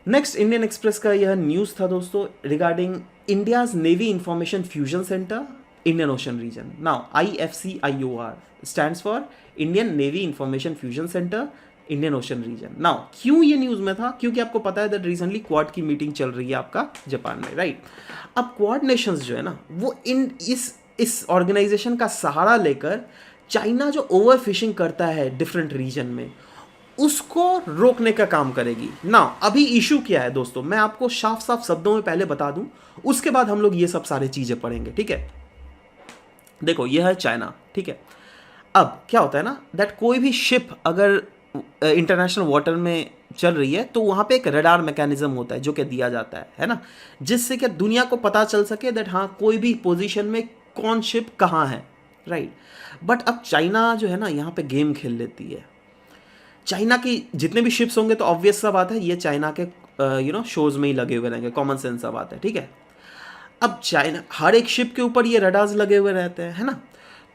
Speaker 1: Next Indian Express का यह news था दोस्तों regarding India's navy information fusion centre Indian Ocean region. Now IFCIOR stands for Indian navy information fusion centre Indian Ocean region. Now क्यों ये news में था? क्योंकि आपको पता है दैट रिसेंटली क्वाड की मीटिंग चल रही है आपका जापान में, राइट। अब क्वाड नेशंस जो है ना वो इस इस ऑर्गेनाइजेशन का सहारा लेकर चाइना जो ओवर फिशिंग करता है डिफरेंट रीजन में, उसको रोकने का काम करेगी ना। अभी इशू क्या है दोस्तों, मैं आपको साफ साफ शब्दों में पहले बता दूं, उसके बाद हम लोग ये सब सारी चीजें पढ़ेंगे, ठीक है। देखो ये है चाइना, ठीक है। अब क्या होता है ना, दैट कोई भी शिप अगर इंटरनेशनल वाटर में चल रही है तो वहाँ पे एक रडार मैकेनिज्म होता है जो कि दिया जाता है ना, जिससे कि दुनिया को पता चल सके दैट हाँ कोई भी पोजीशन में कौन शिप कहाँ है, राइट। बट अब चाइना जो है ना यहाँ पे गेम खेल लेती है। चाइना की जितने भी शिप्स होंगे तो ऑब्वियस सा बात है ये चाइना के शोज में ही लगे हुए रहेंगे, कॉमन सेंस सा बात है, ठीक है। अब चाइना हर एक शिप के ऊपर ये रडार्स लगे हुए रहते हैं, है ना।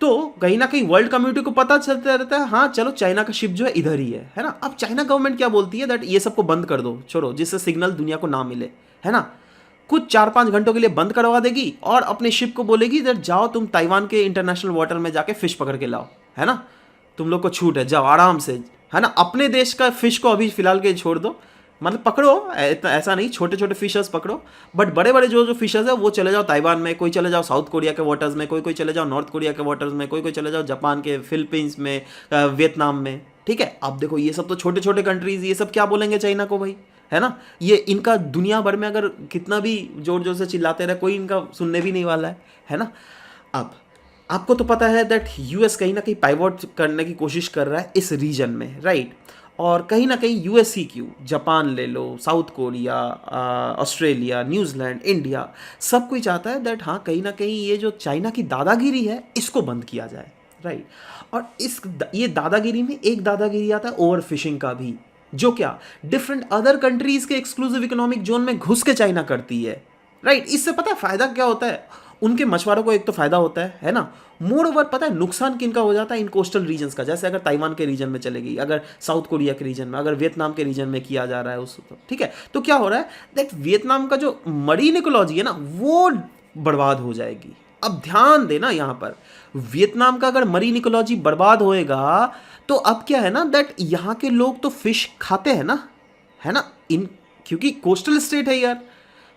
Speaker 1: तो कहीं ना कहीं वर्ल्ड कम्युनिटी को पता चलता रहता है हाँ चलो चाइना का शिप जो है इधर ही है ना। अब चाइना गवर्नमेंट क्या बोलती है दैट ये सबको बंद कर दो, छोड़ो, जिससे सिग्नल दुनिया को ना मिले, है ना। कुछ 4-5 घंटों के लिए बंद करवा देगी और अपने शिप को बोलेगी दैट जाओ तुम ताइवान के इंटरनेशनल वाटर में जाके फिश पकड़ के लाओ, है ना, तुम लोग को छूट है, जाओ आराम से, है ना। अपने देश का फिश को अभी फिलहाल के छोड़ दो, मतलब पकड़ो, ऐसा नहीं, छोटे छोटे फिशर्स पकड़ो, बट बड़े बड़े जो फिशर्स है वो चले जाओ ताइवान में, कोई चले जाओ साउथ कोरिया के वाटर्स में, कोई चले जाओ नॉर्थ कोरिया के वाटर्स में, कोई चले जाओ जापान के, फिलीपींस में, वियतनाम में, ठीक है। अब देखो ये सब तो छोटे छोटे कंट्रीज, ये सब क्या बोलेंगे चाइना को भाई, है ना। ये इनका दुनिया भर में अगर कितना भी जोर जोर से चिल्लाते रहे कोई इनका सुनने भी नहीं वाला है ना। अब आपको तो पता है दैट यूएस कहीं ना कहीं पाइवोट करने की कोशिश कर रहा है इस रीजन में, राइट। और कहीं ना कहीं यूएस ही क्यों, जापान ले लो, South Korea, Australia, New Zealand, India, सब कोई चाहता है दैट हाँ कहीं ना कहीं ये जो चाइना की दादागिरी है इसको बंद किया जाए, राइट। और ये दादागिरी में एक दादागिरी आता है ओवर फिशिंग का भी, जो क्या डिफरेंट अदर कंट्रीज के एक्सक्लूसिव इकोनॉमिक जोन में घुस के चाइना करती है, राइट। इससे पता है फायदा क्या होता है, उनके मछुआरों को एक तो फायदा होता है ना। मोर ओवर पता है नुकसान किनका हो जाता है, इन कोस्टल रीजन्स का, जैसे अगर ताइवान के रीजन में चलेगी, अगर साउथ कोरिया के रीजन में, अगर वियतनाम के रीजन में किया जा रहा है उस, ठीक है। तो क्या हो रहा है दैट वियतनाम का जो मरीन इकोलॉजी है ना वो बर्बाद हो जाएगी। अब ध्यान देना यहाँ पर, वियतनाम का अगर मरीन इकोलॉजी बर्बाद होएगा तो अब क्या है ना दैट यहाँ के लोग तो फिश खाते हैं ना, है ना, इन क्योंकि कोस्टल स्टेट है यार,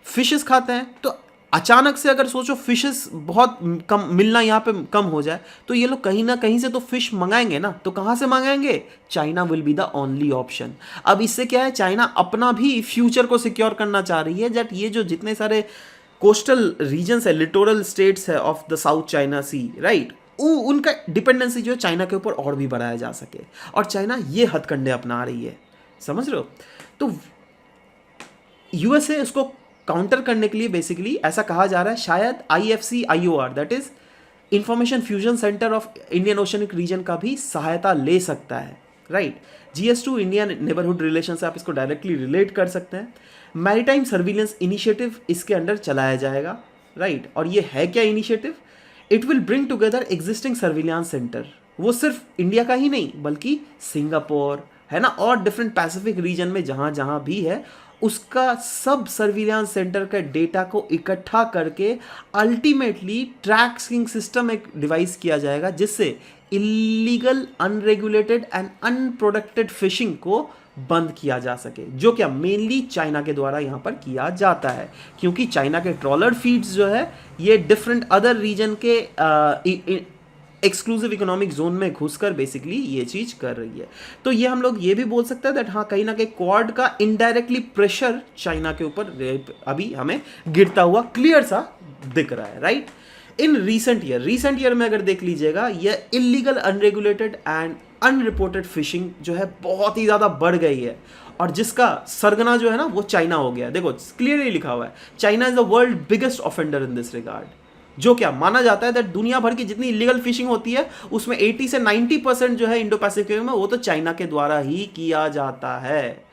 Speaker 1: फिशेस खाते हैं। तो अचानक से अगर सोचो फिशेस बहुत कम मिलना यहाँ पे कम हो जाए तो ये लोग कहीं ना कहीं से तो फिश मंगाएंगे ना, तो कहाँ से मंगाएंगे, China will be the only option. अब इससे क्या है, चाइना अपना भी फ्यूचर को सिक्योर करना चाह रही है, जब ये जो जितने सारे कोस्टल रीजन्स है, लिटोरल स्टेट्स है of the South China Sea, right, उनका डिपेंडेंसी जो है चाइना के ऊपर और भी बढ़ाया जा सके। और चाइना ये हथकंडे अपना रही है, समझ रहे हो। तो यूएसए उसको काउंटर करने के लिए बेसिकली ऐसा कहा जा रहा है शायद IFC-IOR that is information fusion centre of Indian oceanic region का भी सहायता ले सकता है, right. GS2 India neighbourhood relation से आप इसको डायरेक्टली रिलेट कर सकते हैं। मैरीटाइम सर्विलेंस इनिशिएटिव इसके अंडर चलाया जाएगा, राइट। और ये है क्या initiative, it will bring together existing surveillance centre, वो सिर्फ इंडिया का ही नहीं बल्कि सिंगापुर, है ना, और डिफरेंट पैसिफिक रीजन में जहाँ जहाँ भी है उसका सब सर्विलांस सेंटर का डेटा को इकट्ठा करके अल्टीमेटली ट्रैकिंग सिस्टम एक डिवाइस किया जाएगा जिससे इलीगल, अनरेगुलेटेड एंड अनप्रोडक्टेड फिशिंग को बंद किया जा सके, जो क्या मेनली चाइना के द्वारा यहाँ पर किया जाता है, क्योंकि चाइना के ट्रॉलर फीड्स जो है ये डिफरेंट अदर रीजन के एक्सक्लूसिव इकोनॉमिक जोन में घुसकर बेसिकली ये चीज कर रही है। तो ये हम लोग ये भी बोल सकते हैं दैट हाँ कहीं ना कहीं क्वाड का इनडायरेक्टली प्रेशर चाइना के ऊपर अभी हमें गिरता हुआ क्लियर सा दिख रहा है, राइट। इन रीसेंट ईयर में अगर देख लीजिएगा ये illegal, unregulated and unreported fishing जो है बहुत ही ज़्यादा बढ़ गई है, और जिसका सरगना जो है ना वो चाइना हो गया। देखो क्लियरली लिखा हुआ है China is the world biggest offender in this regard, जो क्या माना जाता है दैट दुनिया भर की जितनी इलीगल फिशिंग होती है उसमें 80 से 90% जो है इंडो पैसिफिक में वो तो चाइना के द्वारा ही किया जाता है,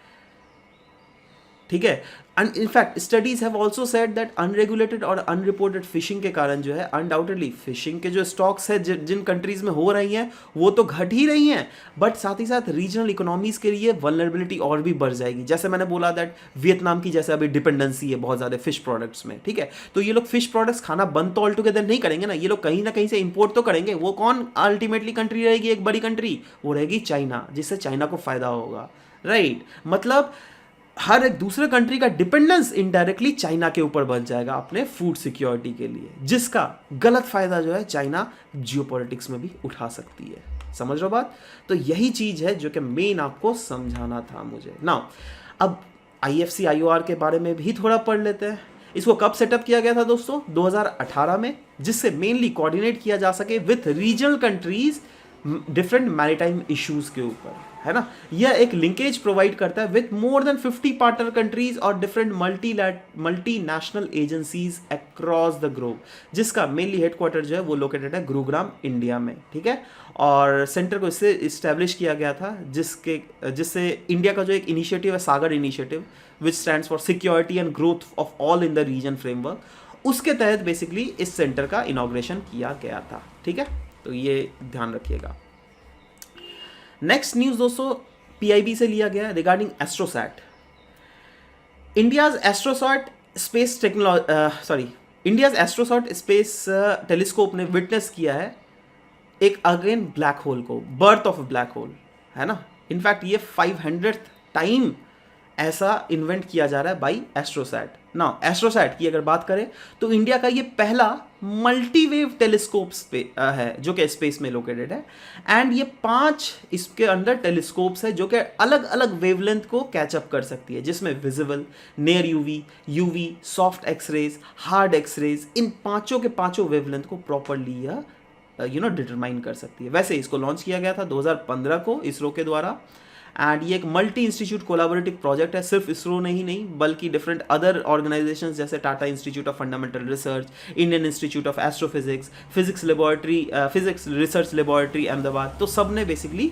Speaker 1: ठीक है। And in fact studies have also said that unregulated और अनरिपोर्टेड फिशिंग के कारण जो है अनडाउटेडली फिशिंग के जो स्टॉक्स है जिन कंट्रीज में हो रही हैं वो तो घट ही रही हैं, बट साथ ही साथ रीजनल इकोनॉमीज के लिए वल्नरेबिलिटी और भी बढ़ जाएगी। जैसे मैंने बोला दैट वियतनाम की जैसे अभी डिपेंडेंसी है बहुत ज़्यादा फिश प्रोडक्ट्स में, ठीक है। तो ये लोग फिश प्रोडक्ट्स खाना बंद तो ऑल टुगेदर नहीं करेंगे ना, ये लोग कहीं ना कहीं से इंपोर्ट तो करेंगे। वो कौन अल्टीमेटली कंट्री रहेगी, एक बड़ी कंट्री, वो रहेगी चाइना, जिससे चाइना को फायदा होगा, राइट। मतलब हर एक दूसरे कंट्री का डिपेंडेंस इनडायरेक्टली चाइना के ऊपर बन जाएगा अपने फूड सिक्योरिटी के लिए, जिसका गलत फायदा जो है चाइना जियोपॉलिटिक्स में भी उठा सकती है। समझ रहे हो बात? तो यही चीज है जो कि मेन आपको समझाना था मुझे ना। अब IFC IOR के बारे में भी थोड़ा पढ़ लेते हैं। इसको कब सेटअप किया गया था दोस्तों? 2018 में, जिससे मेनली कोऑर्डिनेट किया जा सके with regional countries different maritime issues के ऊपर, है ना। यह एक लिंकेज प्रोवाइड करता है with more than 50 partner countries और different multinational agencies across the globe, जिसका मेनली हेडक्वार्टर जो है वो लोकेटेड है गुरुग्राम, इंडिया में, ठीक है। और सेंटर को इससे इस्टेब्लिश किया गया था जिससे इंडिया का जो एक इनिशिएटिव है, SAGAR initiative, which stands for security and growth of all in the region framework, उसके तहत बेसिकली इस सेंटर का इनॉग्रेशन किया गया था, ठीक है। तो ये ध्यान रखिएगा। नेक्स्ट न्यूज दोस्तों PIB से लिया गया regarding AstroSat. India's AstroSat space telescope ने विटनेस किया है एक अगेन ब्लैक होल को, बर्थ ऑफ ब्लैक होल, है ना। इनफैक्ट ये 500th टाइम ऐसा इन्वेंट किया जा रहा है बाई एस्ट्रोसैट। ना एस्ट्रोसैट की अगर बात करें तो इंडिया का ये पहला मल्टीवेव टेलीस्कोप है जो कि स्पेस में लोकेटेड है, एंड ये 5 इसके अंदर टेलीस्कोप्स है जो कि अलग अलग वेवलेंथ को कैचअप कर सकती है, जिसमें visible, near UV, soft X-rays, hard X-rays, इन पांचों के पांचों वेवलेंथ को प्रॉपरली डिटरमाइन कर सकती है। वैसे इसको लॉन्च किया गया था 2015 को इसरो के द्वारा, एंड ये एक मल्टी इंस्टीट्यूट कोलैबोरेटिव प्रोजेक्ट है। सिर्फ इसरो नहीं बल्कि डिफरेंट अदर ऑर्गेनाइजेशंस जैसे Tata institute of fundamental research, Indian institute of astrophysics, physics research laboratory Ahmedabad, तो सब ने बेसिकली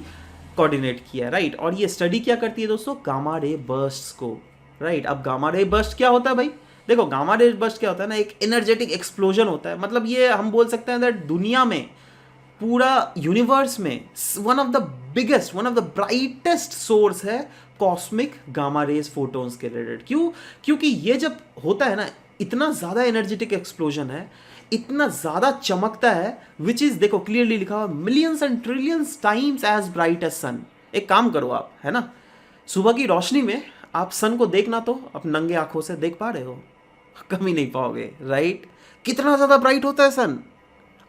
Speaker 1: कोऑर्डिनेट किया है, राइट। और ये स्टडी क्या करती है दोस्तों? गामा रे बर्स्ट को, राइट। अब गामा रे बर्स्ट क्या होता है भाई? देखो गामा रे बर्स्ट क्या होता है ना, एक एनर्जेटिक एक्सप्लोजन होता है। मतलब ये हम बोल सकते हैं दैट दुनिया में, पूरा यूनिवर्स में one of the brightest source है कॉस्मिक गामा रेज फोटोन्स के रिलेटेड। क्योंकि ये जब होता है ना, इतना ज़्यादा एनर्जेटिक एक्सप्लोजन है, इतना ज़्यादा चमकता है, विच इज़ देखो क्लियरली लिखा हुआ millions and trillions times as bright as sun. एक काम करो आप, है ना, सुबह की रोशनी में आप सन को देखना तो आप नंगे आंखों से देख पा रहे हो? कभी नहीं पाओगे, राइट। कितना ज़्यादा ब्राइट होता है सन।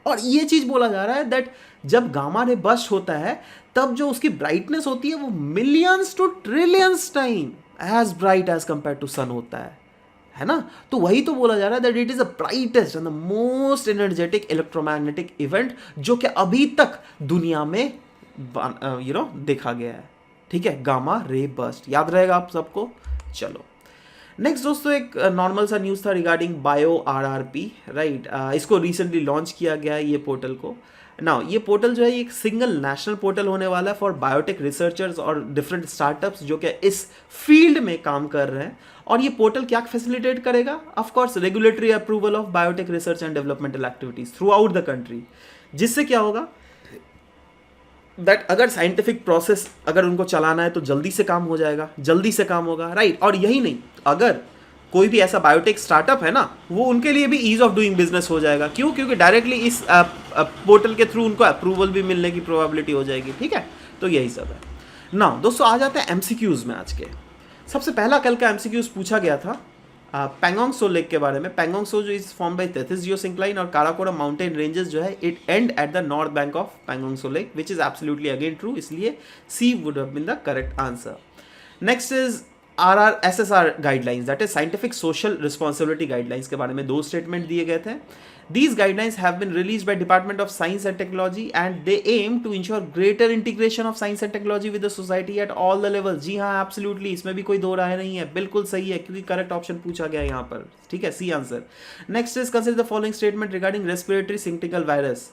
Speaker 1: और ये चीज बोला जा रहा है दैट जब गामा रे बर्स्ट होता है तब जो उसकी ब्राइटनेस होती है वो millions to trillions time as bright as compare to sun होता है ना। तो वही तो बोला जा रहा है that it is the brightest and the most energetic electromagnetic event जो कि अभी तक दुनिया में देखा गया है, ठीक है। गामा रे बर्स्ट याद रहेगा आप सबको। चलो नेक्स्ट दोस्तों एक नॉर्मल सा न्यूज़ था रिगार्डिंग बायो RRP, राइट। इसको रिसेंटली लॉन्च किया गया है ये पोर्टल को। नाउ ये पोर्टल जो है एक सिंगल नेशनल पोर्टल होने वाला है फॉर बायोटेक रिसर्चर्स और डिफरेंट स्टार्टअप्स जो कि इस फील्ड में काम कर रहे हैं। और ये पोर्टल क्या फैसिलिटेट करेगा? Of course regulatory approval of biotech research and developmental activities through out the country, जिससे क्या होगा दैट अगर साइंटिफिक प्रोसेस अगर उनको चलाना है तो जल्दी से काम हो जाएगा, जल्दी से काम होगा, राइट। और यही नहीं, अगर कोई भी ऐसा बायोटेक स्टार्टअप है ना, वो उनके लिए भी ईज ऑफ डूइंग बिजनेस हो जाएगा। क्यों? क्योंकि डायरेक्टली इस पोर्टल के थ्रू उनको अप्रूवल भी मिलने की प्रोबेबिलिटी हो जाएगी, ठीक है। तो यही सब है ना दोस्तों। आ जाते हैं MCQs में आज के। सबसे पहला कल का MCQs पूछा गया था पैंगोंग सो लेक के बारे में। पैंगोंग सो जो is form by Tethys geosyncline और काराकोरम माउंटेन रेंजेस जो है it end at the north bank of Pangong Tso lake, which is absolutely again true, इसलिए C would have been the correct answer. Next is SSR guidelines, that is scientific social responsibility guidelines के बारे में 2 statement दिए गए थे। These guidelines have been released by Department of Science and Technology and they aim to ensure greater integration of science and technology with the society at all the levels। जी हाँ absolutely, इसमें भी कोई दो राय नहीं है, बिल्कुल सही है क्योंकि करेक्ट ऑप्शन पूछा गया यहाँ पर, ठीक है, C answer. Next is consider the following statement regarding respiratory syncytial virus.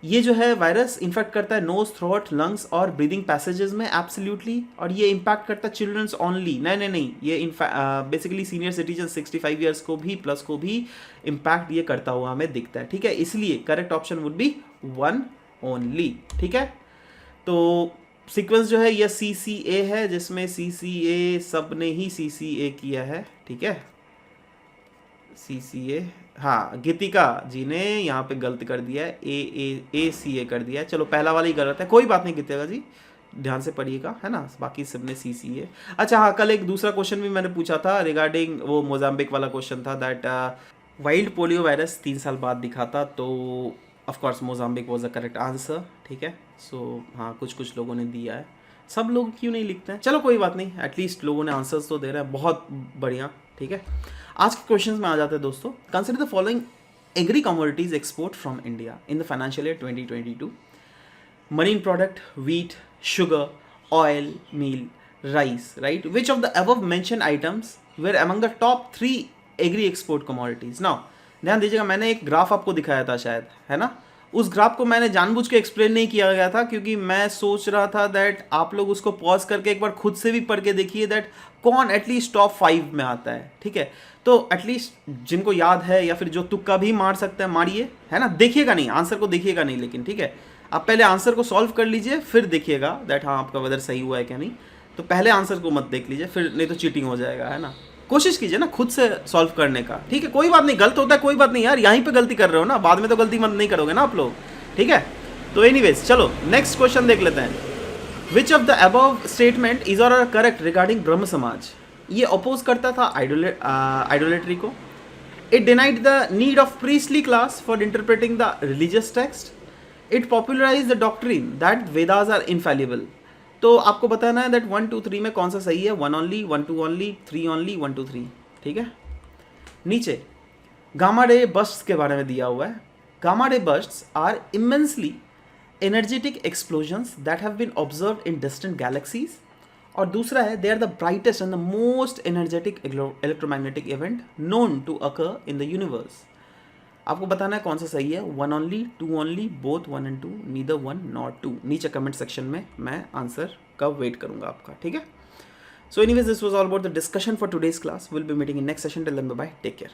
Speaker 1: ये जो है वायरस इन्फेक्ट करता है नोज, थ्रोट, लंग्स और ब्रीदिंग पैसेजेस में एब्सोल्युटली, और ये इम्पैक्ट करता है चिल्ड्रंस ओनली। नहीं, ये बेसिकली सीनियर सिटीजन 65 ईयर्स को भी प्लस को भी इम्पैक्ट ये करता हुआ हमें दिखता है, ठीक है। इसलिए correct option would be 1 only, ठीक है। तो सीक्वेंस जो है यह CCA है, जिसमें CCA सब ने ही CCA किया है, ठीक है। CCA, हाँ, गीतिका जी ने यहाँ पे गलत कर दिया है, ACA कर दिया है। चलो पहला वाला ही गलत है, कोई बात नहीं गीतिका जी, ध्यान से पढ़िएगा, है ना, बाकी सब ने सी है। अच्छा हाँ, कल एक दूसरा क्वेश्चन भी मैंने पूछा था रिगार्डिंग वो मोजाम्बिक वाला क्वेश्चन था, दैट वाइल्ड पोलियो वायरस 3 साल बाद दिखा था, तो of course Mozambique was a correct answer, ठीक है। सो हाँ, कुछ लोगों ने दिया है, सब लोग क्यों नहीं लिखते हैं, चलो कोई बात नहीं, एटलीस्ट लोगों ने आंसर्स तो दे रहे हैं, बहुत बढ़िया, ठीक है। आज के क्वेश्चंस में आ जाते हैं दोस्तों। Consider the following agree commodities export from India in the financial year 2022। marine product, wheat, sugar, oil, meal, rice, right? Which of the above mentioned items were among the top 3 agri export commodities? Now, ध्यान दीजिएगा, मैंने एक graph आपको दिखाया था शायद, है ना। उस ग्राफ को मैंने जानबूझ के एक्सप्लेन नहीं किया गया था, क्योंकि मैं सोच रहा था दैट आप लोग उसको पॉज करके एक बार खुद से भी पढ़ के देखिए दैट कौन एटलीस्ट टॉप 5 में आता है, ठीक है। तो एटलीस्ट जिनको याद है या फिर जो तुक्का भी मार सकते हैं मारिए, है ना, देखिएगा नहीं, आंसर को देखिएगा नहीं, लेकिन ठीक है, आप पहले आंसर को सॉल्व कर लीजिए, फिर देखिएगा दैट हाँ आपका वेदर सही हुआ है क्या नहीं। तो पहले आंसर को मत देख लीजिए, फिर नहीं तो चीटिंग हो जाएगा, है ना। कोशिश कीजिए ना खुद से सॉल्व करने का, ठीक है, कोई बात नहीं, गलत होता है कोई बात नहीं यार, यहीं पे गलती कर रहे हो ना, बाद में तो गलती मत नहीं करोगे ना आप लोग, ठीक है। तो एनीवेज चलो नेक्स्ट क्वेश्चन देख लेते हैं। Which of the above statement is or correct regarding Brahmo Samaj? ये अपोज करता था आइडोलेट्री को। It denied the need of priestly class for interpreting the religious text. It popularise the doctrine that Vedas are infallible. तो आपको बताना है दैट 1 2 3 में कौन सा सही है, 1 ओनली, 1 2 ओनली, 3 ओनली, 1 2 3, ठीक है। नीचे गामा रे बर्स्ट्स के बारे में दिया हुआ है। Gamma ray bursts are immensely energetic explosions that have been observed in distant galaxies. और दूसरा है they are the brightest and the most energetic electromagnetic event known to occur in the universe. आपको बताना है कौन सा सही है, 1 only, 2 only, both 1 and 2, neither 1 not 2। नीचे कमेंट सेक्शन में मैं आंसर का वेट करूंगा आपका, ठीक है। So anyways this was all about the discussion for today's class. Will be meeting in next session. Till then bye bye, take care.